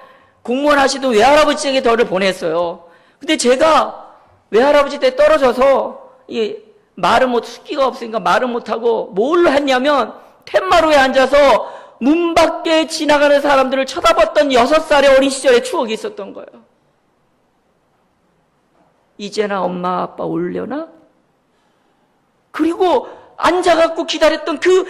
공무원 하시던 외할아버지에게 저를 보냈어요. 근데 제가 외할아버지 때 떨어져서 이 말을 숫기가 없으니까 말을 못하고 뭘로 했냐면 텐마루에 앉아서 문 밖에 지나가는 사람들을 쳐다봤던 6살의 어린 시절의 추억이 있었던 거예요. 이제나 엄마 아빠 올려나? 그리고 앉아갖고 기다렸던 그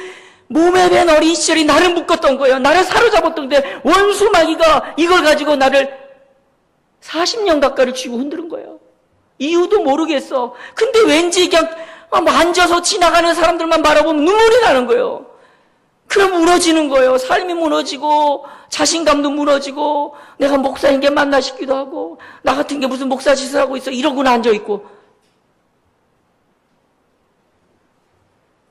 몸에 밴 어린 시절이 나를 묶었던 거예요. 나를 사로잡았던 데 원수 마귀가 이걸 가지고 나를 40년 가까이를 쥐고 흔드는 거예요. 이유도 모르겠어. 근데 왠지 그냥 앉아서 지나가는 사람들만 바라보면 눈물이 나는 거예요. 그럼 무너지는 거예요. 삶이 무너지고 자신감도 무너지고 내가 목사인 게 맞나 싶기도 하고 나 같은 게 무슨 목사 짓을 하고 있어 이러고는 앉아있고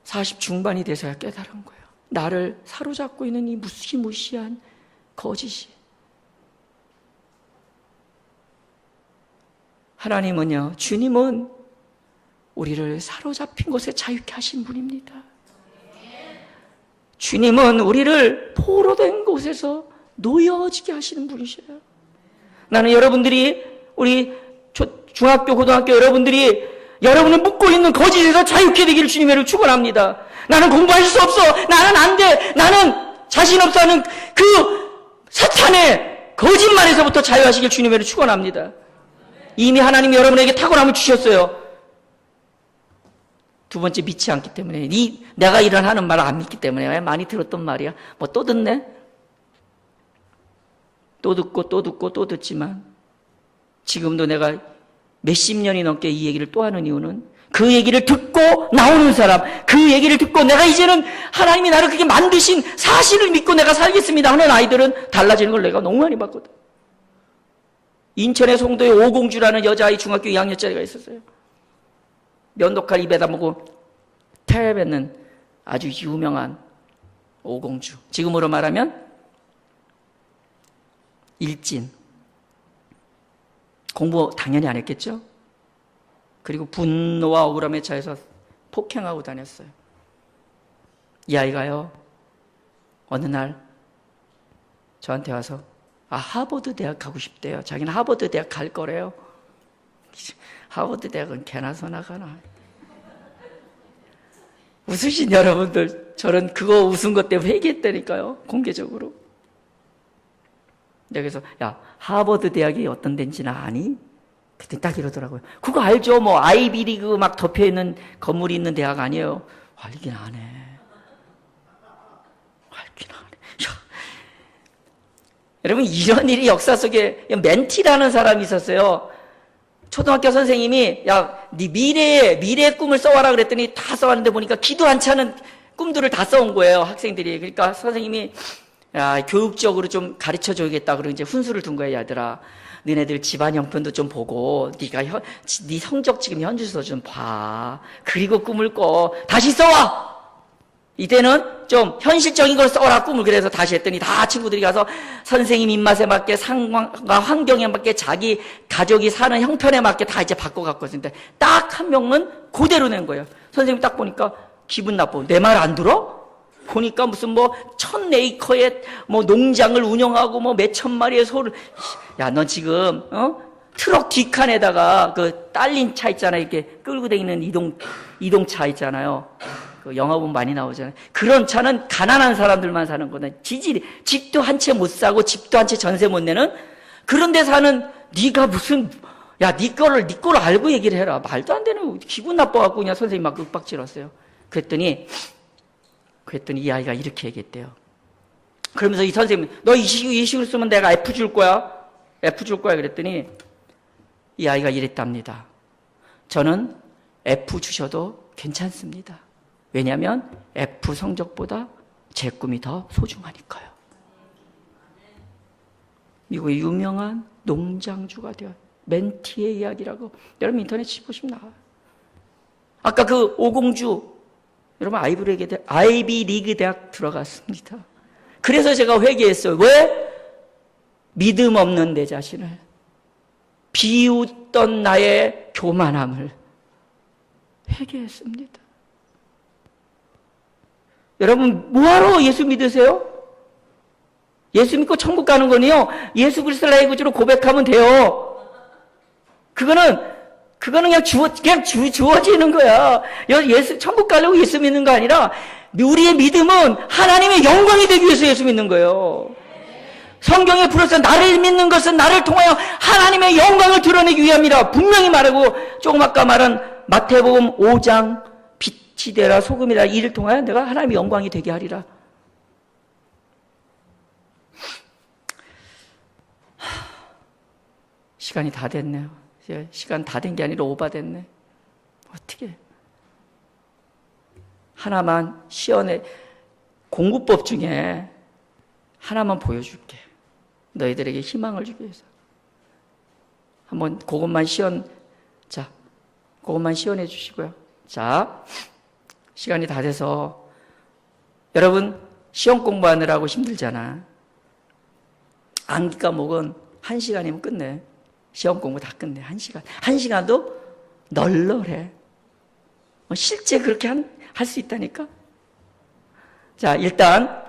40 중반이 돼서야 깨달은 거예요. 나를 사로잡고 있는 이 무시무시한 거짓이. 하나님은요, 주님은 우리를 사로잡힌 곳에 자유케 하신 분입니다. 주님은 우리를 포로된 곳에서 놓여지게 하시는 분이셔요. 나는 여러분들이 우리 중학교, 고등학교 여러분들이 여러분을 묶고 있는 거짓에서 자유케 되기를 주님을 축원합니다. 나는 공부할 수 없어. 나는 안 돼. 나는 자신 없어 하는 그 사탄의 거짓말에서부터 자유하시길 주님을 축원합니다. 이미 하나님이 여러분에게 탁월함을 주셨어요. 두 번째, 믿지 않기 때문에. 내가 이런 하는 말을 안 믿기 때문에. 많이 들었던 말이야. 뭐 또 듣네? 또 듣고 듣지만 지금도 내가 몇십 년이 넘게 이 얘기를 또 하는 이유는 그 얘기를 듣고 나오는 사람, 그 얘기를 듣고 내가 이제는 하나님이 나를 그렇게 만드신 사실을 믿고 내가 살겠습니다 하는 아이들은 달라지는 걸 내가 너무 많이 봤거든. 인천의 송도에 오공주라는 여자아이 중학교 2학년짜리가 있었어요. 면도칼 입에다 보고 태뱉는 아주 유명한 오공주. 지금으로 말하면 일진. 공부 당연히 안 했겠죠? 그리고 분노와 억울함에 차여서 폭행하고 다녔어요. 이 아이가요, 어느 날 저한테 와서 하버드 대학 가고 싶대요. 자기는 하버드 대학 갈 거래요. 하버드 대학은 개나 소나 가나. 웃으신 여러분들, 저는 그거 웃은 것 때문에 회개했다니까요. 공개적으로. 그래서 야, 하버드 대학이 어떤 데인지는 아니? 그때 딱 이러더라고요. 그거 알죠? 뭐 아이비리그 막 덮여있는 건물이 있는 대학 아니에요. 알긴 안 해. 알긴 안 해. 여러분, 이런 일이 역사 속에 멘티라는 사람이 있었어요. 초등학교 선생님이 야, 네 미래의 꿈을 써와라 그랬더니 다 써왔는데 보니까 기도 안 차는 꿈들을 다 써온 거예요, 학생들이. 그러니까 선생님이 야, 교육적으로 좀 가르쳐 줘야겠다. 그러고 이제 훈수를 둔 거야, 얘들아. 너네들 집안 형편도 좀 보고, 네 성적 지금 현주소 좀 봐. 그리고 꿈을 꿔. 다시 써와! 이때는 좀 현실적인 걸 써라, 꿈을. 그래서 다시 했더니 다 친구들이 가서 선생님 입맛에 맞게 상황과 환경에 맞게 자기 가족이 사는 형편에 맞게 다 이제 바꿔갔거든요. 딱 한 명은 그대로 낸 거예요. 선생님 딱 보니까 기분 나빠. 내 말 안 들어? 보니까 무슨 뭐 1000에이커의 뭐 농장을 운영하고 뭐 몇천 마리의 소를. 야, 너 지금 트럭 뒷칸에다가 그 딸린 차 있잖아요. 이렇게 끌고 다니는 이동차 있잖아요. 그 영화 보면 많이 나오잖아요. 그런 차는 가난한 사람들만 사는 거다. 집도 한 채 못 사고 집도 한 채 전세 못 내는 그런 데 사는 네가 무슨, 야, 네 거를 알고 얘기를 해라. 말도 안 되는, 기분 나빠갖고 그냥 선생님 막 윽박질렀어요. 그랬더니 이 아이가 이렇게 얘기했대요. 그러면서 이 선생님, 너 이 식으로 쓰면 내가 F 줄 거야. F 줄 거야. 그랬더니 이 아이가 이랬답니다. 저는 F 주셔도 괜찮습니다. 왜냐하면 F 성적보다 제 꿈이 더 소중하니까요. 미국의 유명한 농장주가 되어 멘티의 이야기라고 여러분 인터넷 치보시면 나와요. 아까 그 오공주 여러분 아이비 리그 대학 들어갔습니다. 그래서 제가 회개했어요. 왜? 믿음 없는 내 자신을, 비웃던 나의 교만함을 회개했습니다. 여러분 뭐하러 예수 믿으세요? 예수 믿고 천국 가는 거는요, 예수 그리스도를 나의 구주로 고백하면 돼요. 그거는 그냥 주어지는 거야. 천국 가려고 예수 믿는 거 아니라 우리의 믿음은 하나님의 영광이 되기 위해서 예수 믿는 거예요. 성경에 불어서 나를 믿는 것은 나를 통하여 하나님의 영광을 드러내기 위함이라 분명히 말하고, 조금 아까 말한 마태복음 5장 빛이 되라 소금이라, 이를 통하여 내가 하나님의 영광이 되게 하리라. 시간이 다 됐네요. 시간 다 된 게 아니라 오바됐네. 어떻게? 하나만 시연해, 공부법 중에 하나만 보여줄게. 너희들에게 희망을 주기 위해서. 한번 그것만 그것만 시연해 주시고요. 자, 시간이 다 돼서 여러분 시험 공부하느라고 힘들잖아. 암기 과목은 1시간이면 끝내. 시험 공부 다 끝내. 1시간. 1시간도 널널해. 실제 그렇게 할 수 있다니까? 자, 일단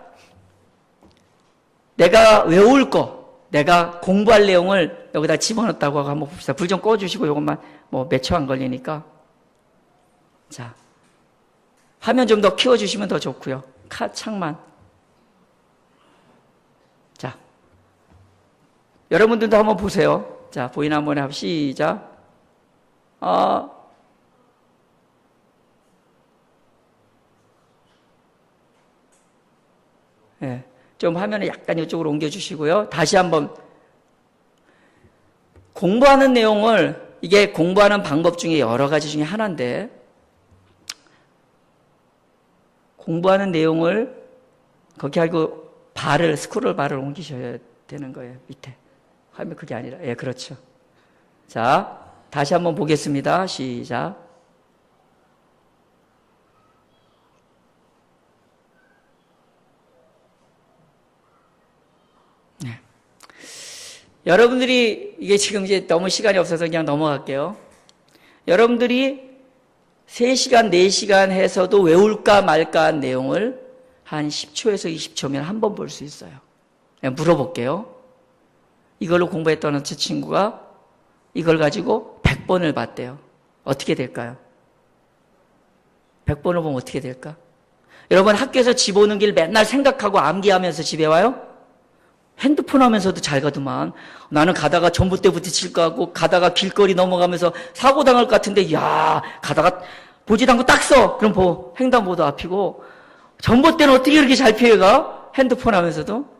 내가 외울 거, 내가 공부할 내용을 여기다 집어넣었다고 하고 한번 봅시다. 불 좀 꺼주시고 이것만 뭐 몇 초 안 걸리니까. 자, 화면 좀 더 키워주시면 더 좋고요. 창만. 자, 여러분들도 한번 보세요. 자, 보이나 한번 해봅시다. 시작. 네, 좀 화면을 약간 이쪽으로 옮겨주시고요. 다시 한번. 공부하는 내용을, 이게 공부하는 방법 중에 여러 가지 중에 하나인데, 공부하는 내용을 거기 하고 스크롤 바를 옮기셔야 되는 거예요. 밑에 화면 그게 아니라. 예, 그렇죠. 자, 다시 한번 보겠습니다. 시작. 네. 여러분들이, 이게 지금 이제 너무 시간이 없어서 그냥 넘어갈게요. 여러분들이 3시간, 4시간 해서도 외울까 말까 한 내용을 한 10초에서 20초면 한 번 볼 수 있어요. 그냥 물어볼게요. 이걸로 공부했던 제 친구가 이걸 가지고 100번을 봤대요. 어떻게 될까요? 100번을 보면 어떻게 될까? 여러분 학교에서 집 오는 길 맨날 생각하고 암기하면서 집에 와요? 핸드폰 하면서도 잘 가더만. 나는 가다가 전봇대부터 칠까 하고, 가다가 길거리 넘어가면서 사고 당할 것 같은데, 야, 가다가 보지도 않고 딱 써. 그럼 횡단보도 앞이고. 전봇대는 어떻게 이렇게 잘 피해가? 핸드폰 하면서도.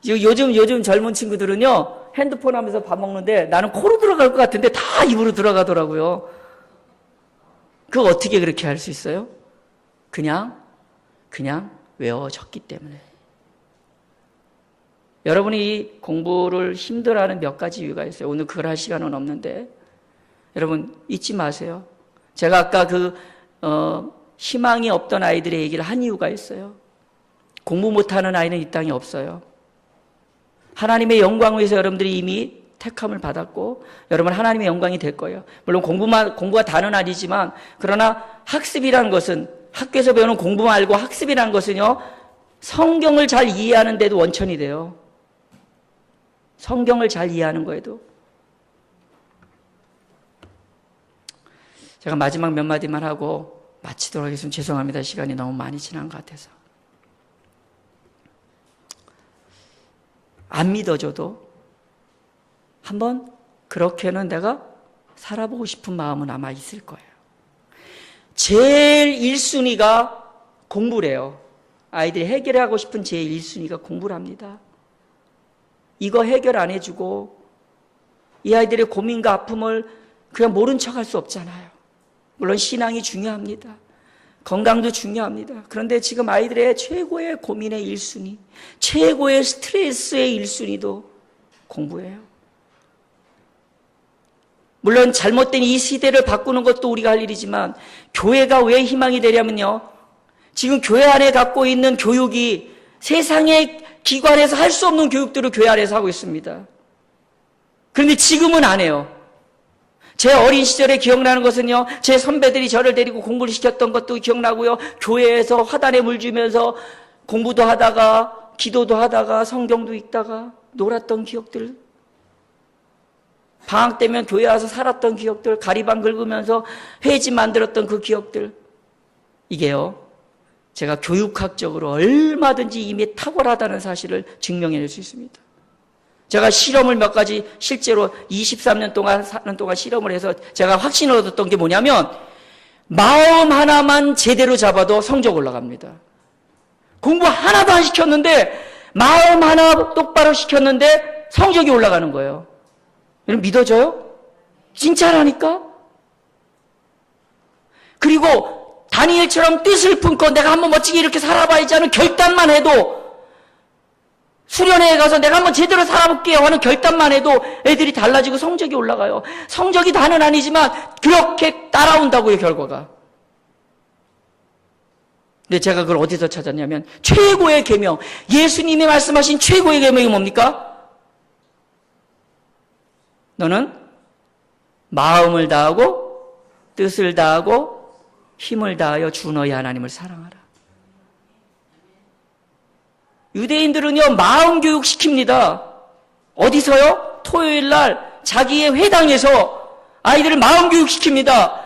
요즘 젊은 친구들은요, 핸드폰 하면서 밥 먹는데 나는 코로 들어갈 것 같은데 다 입으로 들어가더라고요. 그거 어떻게 그렇게 할 수 있어요? 그냥 외워졌기 때문에. 여러분이 공부를 힘들어하는 몇 가지 이유가 있어요. 오늘 그걸 할 시간은 없는데 여러분 잊지 마세요. 제가 아까 희망이 없던 아이들의 얘기를 한 이유가 있어요. 공부 못하는 아이는 이 땅에 없어요. 하나님의 영광을 위해서 여러분들이 이미 택함을 받았고 여러분 하나님의 영광이 될 거예요. 물론 공부가 다는 아니지만 그러나 학습이라는 것은 학교에서 배우는 공부 말고 학습이라는 것은요 성경을 잘 이해하는 데도 원천이 돼요. 성경을 잘 이해하는 거에도. 제가 마지막 몇 마디만 하고 마치도록 하겠습니다. 죄송합니다. 시간이 너무 많이 지난 것 같아서. 안 믿어줘도 한번 그렇게는 내가 살아보고 싶은 마음은 아마 있을 거예요. 제일 1순위가 공부래요. 아이들이 해결하고 싶은 제일 1순위가 공부랍니다. 이거 해결 안 해주고 이 아이들의 고민과 아픔을 그냥 모른 척할 수 없잖아요. 물론 신앙이 중요합니다. 건강도 중요합니다. 그런데 지금 아이들의 최고의 고민의 1순위, 최고의 스트레스의 1순위도 공부예요. 물론 잘못된 이 시대를 바꾸는 것도 우리가 할 일이지만 교회가 왜 희망이 되냐면요. 지금 교회 안에 갖고 있는 교육이 세상의 기관에서 할 수 없는 교육들을 교회 안에서 하고 있습니다. 그런데 지금은 안 해요. 제 어린 시절에 기억나는 것은요, 제 선배들이 저를 데리고 공부를 시켰던 것도 기억나고요, 교회에서 화단에 물 주면서 공부도 하다가, 기도도 하다가, 성경도 읽다가, 놀았던 기억들, 방학 때면 교회 와서 살았던 기억들, 가리방 긁으면서 회지 만들었던 그 기억들, 이게요, 제가 교육학적으로 얼마든지 이미 탁월하다는 사실을 증명해낼 수 있습니다. 제가 실험을 몇 가지 실제로 23년 동안 사는 동안 실험을 해서 제가 확신을 얻었던 게 뭐냐면 마음 하나만 제대로 잡아도 성적 올라갑니다. 공부 하나도 안 시켰는데 마음 하나 똑바로 시켰는데 성적이 올라가는 거예요. 여러분 믿어져요? 진짜라니까? 그리고 다니엘처럼 뜻을 품고 내가 한번 멋지게 이렇게 살아봐야지 하는 결단만 해도 수련회에 가서 내가 한번 제대로 살아볼게요 하는 결단만 해도 애들이 달라지고 성적이 올라가요. 성적이 다는 아니지만 그렇게 따라온다고요, 결과가. 근데 제가 그걸 어디서 찾았냐면 최고의 계명, 예수님이 말씀하신 최고의 계명이 뭡니까? 너는 마음을 다하고 뜻을 다하고 힘을 다하여 주 너희 하나님을 사랑하라. 유대인들은요, 마음 교육 시킵니다. 어디서요? 토요일 날 자기의 회당에서 아이들을 마음 교육 시킵니다.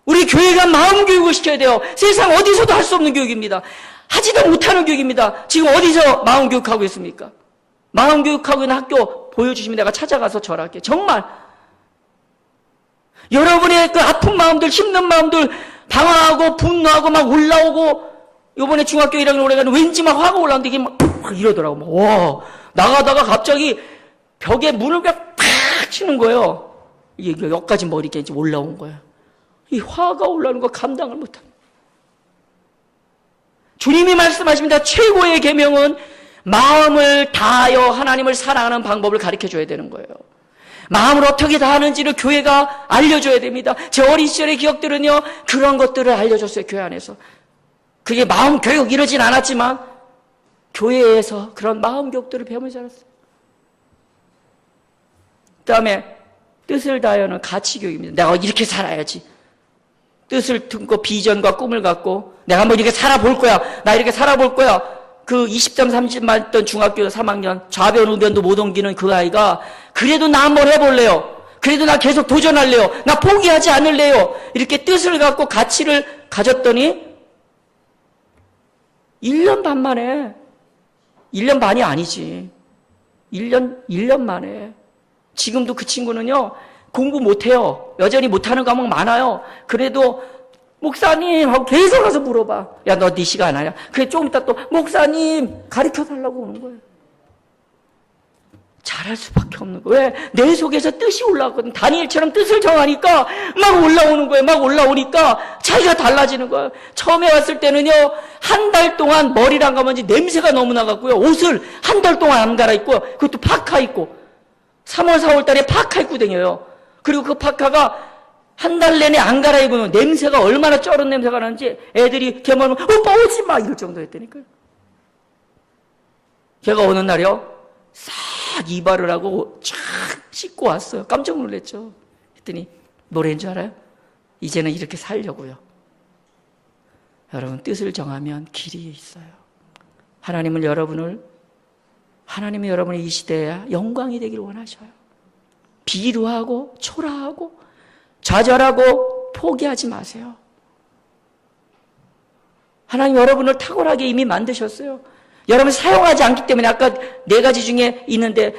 우리 교회가 마음 교육을 시켜야 돼요. 세상 어디서도 할 수 없는 교육입니다. 하지도 못하는 교육입니다. 지금 어디서 마음 교육하고 있습니까? 마음 교육하고 있는 학교 보여주시면 내가 찾아가서 절할게요. 정말. 여러분의 그 아픈 마음들, 힘든 마음들, 방황하고 분노하고 막 올라오고, 요번에 중학교 1학년 올라가는 왠지 막 화가 올라오는데 이게 막 이러더라고. 막, 와, 나가다가 갑자기 벽에 문을 그냥 탁 치는 거예요. 이게 여기까지 머리에 이제 올라온 거예요. 이 화가 올라오는 거 감당을 못합니다. 주님이 말씀하십니다. 최고의 계명은 마음을 다하여 하나님을 사랑하는 방법을 가르쳐줘야 되는 거예요. 마음을 어떻게 다하는지를 교회가 알려줘야 됩니다. 제 어린 시절의 기억들은요, 그런 것들을 알려줬어요, 교회 안에서. 그게 마음 교육 이러진 않았지만 교회에서 그런 마음 교육들을 배우면서 자랐어요. 그 다음에 뜻을 다하여는 가치 교육입니다. 내가 이렇게 살아야지. 뜻을 품고 비전과 꿈을 갖고 내가 한번 이렇게 살아볼 거야. 나 이렇게 살아볼 거야. 그 20점 30점 맞던 중학교 3학년 좌변 우변도 못 옮기는 그 아이가 그래도 나 한번 해볼래요. 그래도 나 계속 도전할래요. 나 포기하지 않을래요. 이렇게 뜻을 갖고 가치를 가졌더니 1년 반 만에, 1년 반이 아니지. 1년 만에. 지금도 그 친구는요, 공부 못해요. 여전히 못하는 과목 많아요. 그래도, 목사님! 하고 계속 가서 물어봐. 야, 너 네 시간 아니야? 그래, 조금 이따 또, 목사님! 가르쳐 달라고 오는 거예요. 잘할 수밖에 없는 거예요. 왜? 내 속에서 뜻이 올라왔거든. 다니엘처럼 뜻을 정하니까 막 올라오는 거예요. 막 올라오니까 자기가 달라지는 거야. 처음에 왔을 때는요, 한 달 동안 머리를 안 감았는지 냄새가 너무 나갔고요. 옷을 한 달 동안 안 갈아입고, 그것도 파카 입고, 3월, 4월 달에 파카 입고 다녀요. 그리고 그 파카가 한 달 내내 안 갈아입으면 냄새가 얼마나 쩔은 냄새가 나는지 애들이 걔만 오빠 오지 마! 이럴 정도였다니까요. 걔가 어느 날이요, 싹 이발을 하고 쫙 씻고 왔어요. 깜짝 놀랐죠. 했더니 뭐라는 줄 알아요? 이제는 이렇게 살려고요. 여러분, 뜻을 정하면 길이 있어요. 하나님이 여러분의 이 시대에 영광이 되기를 원하셔요. 비루하고 초라하고 좌절하고 포기하지 마세요. 하나님 여러분을 탁월하게 이미 만드셨어요. 여러분 사용하지 않기 때문에, 아까 4가지 중에 있는데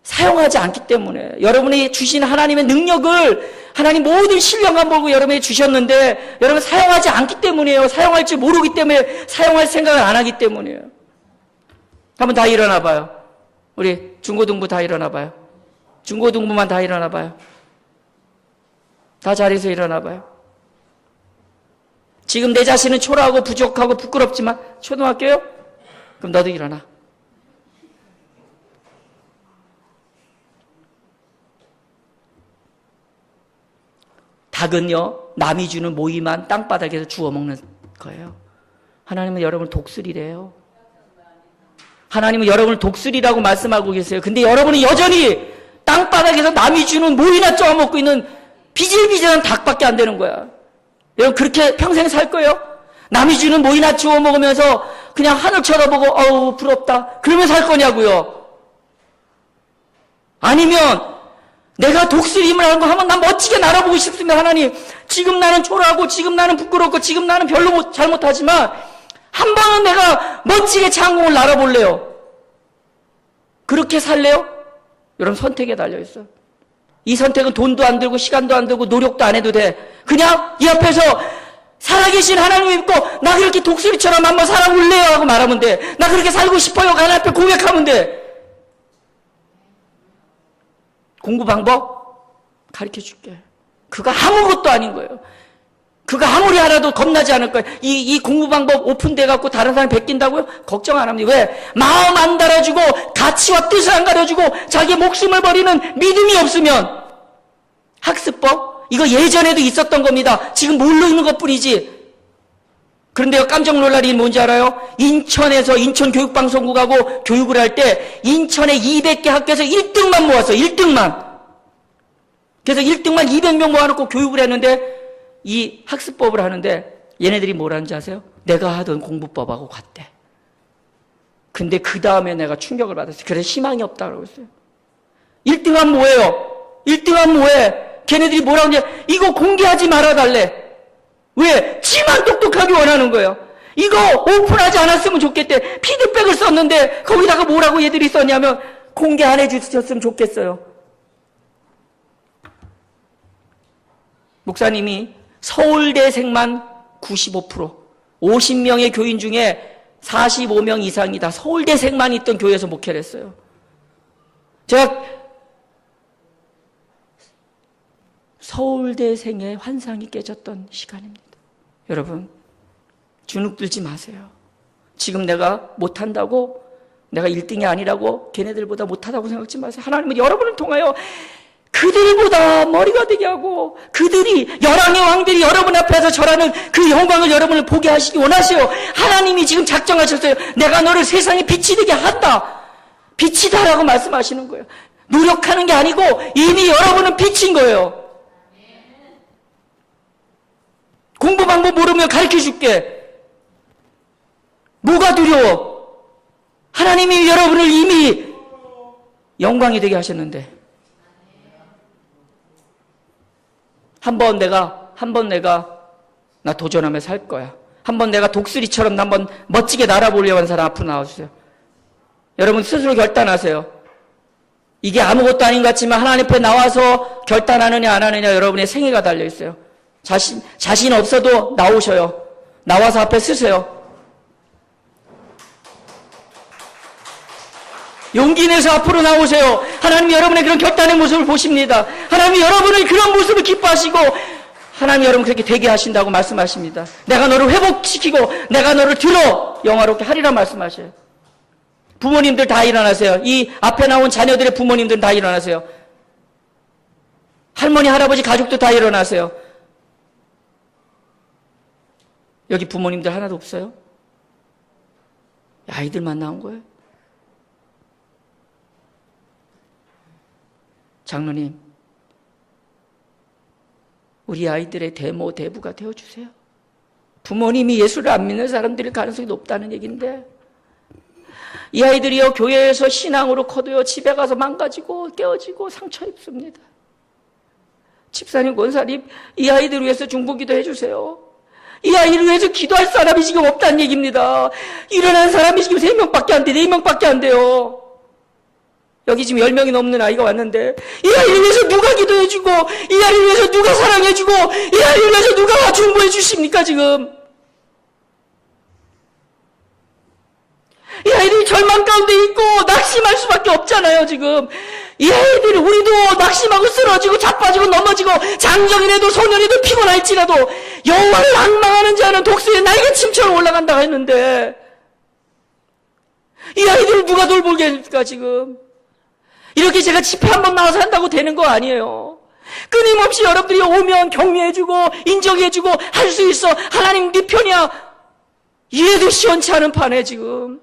사용하지 않기 때문에, 여러분이 주신 하나님의 능력을 하나님 모든 신령한 보고 여러분이 주셨는데 여러분 사용하지 않기 때문이에요. 사용할 줄 모르기 때문에, 사용할 생각을 안 하기 때문이에요. 한번 다 일어나 봐요. 우리 중고등부 다 일어나 봐요. 중고등부만 다 일어나 봐요. 다 자리에서 일어나 봐요. 지금 내 자신은 초라하고 부족하고 부끄럽지만 초등학교요? 그럼 너도 일어나. 닭은요, 남이 주는 모이만 땅바닥에서 주워 먹는 거예요. 하나님은 여러분을 독수리래요. 하나님은 여러분을 독수리라고 말씀하고 계세요. 근데 여러분은 여전히 땅바닥에서 남이 주는 모이나 쪼아 먹고 있는 비질비질한 닭밖에 안 되는 거야. 여러분 그렇게 평생 살 거예요? 남이 주는 모이나 주워 먹으면서 그냥 하늘 쳐다보고 어우 부럽다 그러면 살 거냐고요? 아니면 내가 독수리임을 알고 한번 난 멋지게 날아보고 싶습니다. 하나님, 지금 나는 초라하고 지금 나는 부끄럽고 지금 나는 별로 잘못하지만 한 번은 내가 멋지게 창공을 날아볼래요. 그렇게 살래요? 여러분 선택에 달려있어요. 이 선택은 돈도 안 들고 시간도 안 들고 노력도 안 해도 돼. 그냥 이 앞에서 살아계신 하나님 믿고 나 그렇게 독수리처럼 한번 살아볼래요 하고 말하면 돼. 나 그렇게 살고 싶어요 하나님 앞에 고백하면 돼. 공부 방법 가르쳐 줄게. 그거 아무것도 아닌 거예요. 그거 아무리 알아도 겁나지 않을 거예요. 이 공부 방법 오픈돼 갖고 다른 사람 베낀다고요? 걱정 안 합니다. 왜? 마음 안 달아주고 가치와 뜻을 안 가려주고 자기 목숨을 버리는 믿음이 없으면. 학습법? 이거 예전에도 있었던 겁니다. 지금 모르는 것뿐이지. 그런데 깜짝 놀랄 일이 뭔지 알아요? 인천에서 인천교육방송국하고 교육을 할 때 인천에 200개 학교에서 1등만 모았어요. 1등만. 그래서 1등만 200명 모아놓고 교육을 했는데 이 학습법을 하는데 얘네들이 뭐라는지 아세요? 내가 하던 공부법하고 같대. 근데 그 다음에 내가 충격을 받았어요. 그래서 희망이 없다고 했어요. 1등하면 뭐예요? 1등하면 뭐해? 걔네들이 뭐라고 하냐? 이거 공개하지 말아달래. 왜? 지만 똑똑하게 원하는 거예요. 이거 오픈하지 않았으면 좋겠대. 피드백을 썼는데 거기다가 뭐라고 얘들이 썼냐면 공개 안 해주셨으면 좋겠어요. 목사님이 서울대생만 95%, 50명의 교인 중에 45명 이상이 다 서울대생만 있던 교회에서 목회를 했어요. 제가 서울대생의 환상이 깨졌던 시간입니다. 여러분, 주눅 들지 마세요. 지금 내가 못한다고, 내가 1등이 아니라고, 걔네들보다 못하다고 생각하지 마세요. 하나님은 여러분을 통하여 그들보다 머리가 되게 하고, 그들이, 열왕의 왕들이 여러분 앞에서 절하는 그 영광을 여러분을 보게 하시기 원하세요. 하나님이 지금 작정하셨어요. 내가 너를 세상에 빛이 되게 한다. 빛이다라고 말씀하시는 거예요. 노력하는 게 아니고 이미 여러분은 빛인 거예요. 공부 방법 모르면 가르쳐 줄게. 뭐가 두려워? 하나님이 여러분을 이미 영광이 되게 하셨는데. 한 번 내가 나 도전하며 살 거야. 한 번 내가 독수리처럼 한번 멋지게 날아보려고 하는 사람 앞으로 나와주세요. 여러분 스스로 결단하세요. 이게 아무것도 아닌 것 같지만 하나님 앞에 나와서 결단하느냐 안 하느냐 여러분의 생애가 달려있어요. 자신 없어도 나오셔요. 나와서 앞에 쓰세요. 용기 내서 앞으로 나오세요. 하나님이 여러분의 그런 결단의 모습을 보십니다. 하나님이 여러분의 그런 모습을 기뻐하시고 하나님 여러분 그렇게 되게 하신다고 말씀하십니다. 내가 너를 회복시키고 내가 너를 들어 영화롭게 하리라 말씀하셔요. 부모님들 다 일어나세요. 이 앞에 나온 자녀들의 부모님들은 다 일어나세요. 할머니, 할아버지, 가족도 다 일어나세요. 여기 부모님들 하나도 없어요? 아이들만 나온 거예요? 장로님, 우리 아이들의 대모, 대부가 되어주세요. 부모님이 예수를 안 믿는 사람들일 가능성이 높다는 얘기인데, 이 아이들이요, 교회에서 신앙으로 커도요, 집에 가서 망가지고, 깨어지고, 상처 입습니다. 집사님, 권사님, 이 아이들 위해서 중보기도 해주세요. 이 아이를 위해서 기도할 사람이 지금 없다는 얘기입니다. 일어난 사람이 지금 3명밖에 안 돼, 4명밖에 안 돼요. 여기 지금 10명이 넘는 아이가 왔는데, 이 아이를 위해서 누가 기도해주고, 이 아이를 위해서 누가 사랑해주고, 이 아이를 위해서 누가 중보해 주십니까, 지금? 이 아이들이 절망 가운데 있고 낙심할 수밖에 없잖아요, 지금. 이 아이들이, 우리도 낙심하고 쓰러지고 자빠지고 넘어지고 장정인에도 소년에도 피곤할지라도 여호와를 앙망하는 자는 독수리의 날개침처럼 올라간다고 했는데, 이 아이들을 누가 돌보겠습니까, 지금? 이렇게 제가 집회 한번 나와서 한다고 되는 거 아니에요. 끊임없이 여러분들이 오면 격려해주고 인정해주고 할 수 있어. 하나님 네 편이야. 이래도 시원치 않은 판에 지금.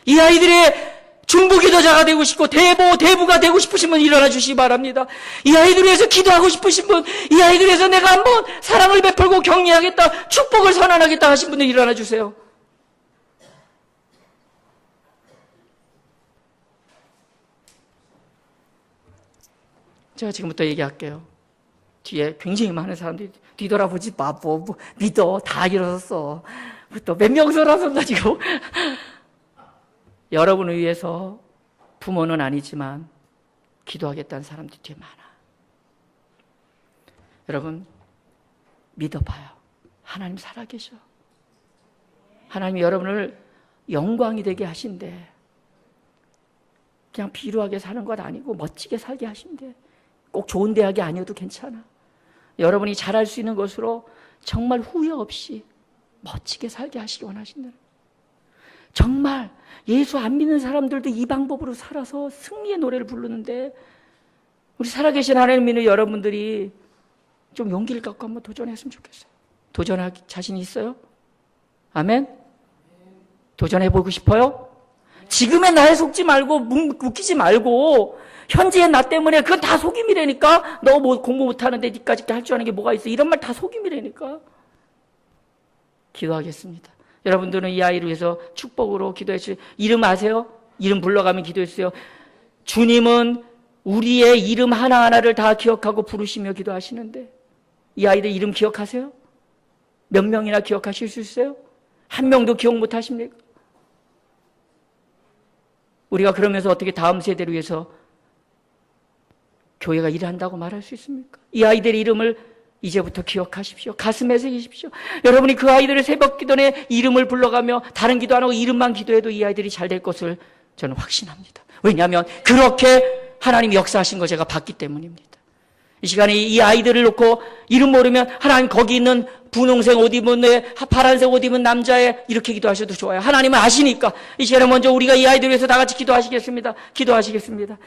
이 아이들의 중보기도자가 되고 싶고 대부가 되고 싶으신 분 일어나 주시기 바랍니다. 이 아이들 위해서 기도하고 싶으신 분, 이 아이들 위해서 내가 한번 사랑을 베풀고 격려하겠다, 축복을 선언하겠다 하신 분들 일어나 주세요. 제가 지금부터 얘기할게요. 뒤에 굉장히 많은 사람들이 뒤돌아보지 마, 믿어, 다 일어섰어. 또 몇 명 돌아섰나 지금. 여러분을 위해서 부모는 아니지만 기도하겠다는 사람들이 뒤에 많아. 여러분, 믿어봐요. 하나님 살아계셔. 하나님이 여러분을 영광이 되게 하신대. 그냥 비루하게 사는 것 아니고 멋지게 살게 하신대. 꼭 좋은 대학이 아니어도 괜찮아. 여러분이 잘할 수 있는 것으로 정말 후회 없이 멋지게 살게 하시기 원하신다. 정말 예수 안 믿는 사람들도 이 방법으로 살아서 승리의 노래를 부르는데, 우리 살아계신 하나님 믿는 여러분들이 좀 용기를 갖고 한번 도전했으면 좋겠어요. 도전할 자신 있어요? 아멘? 도전해보고 싶어요? 지금의 나에 속지 말고 웃기지 말고, 현재의 나 때문에 그건 다 속임이라니까. 너 뭐 공부 못하는데 니까지 할 줄 아는 게 뭐가 있어, 이런 말 다 속임이라니까. 기도하겠습니다. 여러분들은 이 아이를 위해서 축복으로 기도해 주세요. 이름 아세요? 이름 불러가면 기도해 주세요. 주님은 우리의 이름 하나하나를 다 기억하고 부르시며 기도하시는데, 이 아이들 이름 기억하세요? 몇 명이나 기억하실 수 있어요? 한 명도 기억 못 하십니까? 우리가 그러면서 어떻게 다음 세대를 위해서 교회가 일한다고 말할 수 있습니까? 이 아이들의 이름을 이제부터 기억하십시오. 가슴에 새기십시오. 여러분이 그 아이들의 새벽 기도에 이름을 불러가며 다른 기도 안 하고 이름만 기도해도 이 아이들이 잘 될 것을 저는 확신합니다. 왜냐하면 그렇게 하나님이 역사하신 거 제가 봤기 때문입니다. 이 시간에 이 아이들을 놓고 이름 모르면 하나님 거기 있는 분홍색 옷 입은 애, 파란색 옷 입은 남자애 이렇게 기도하셔도 좋아요. 하나님은 아시니까 이 시간에 먼저 우리가 이 아이들 위해서 다 같이 기도하시겠습니다. 기도하시겠습니다.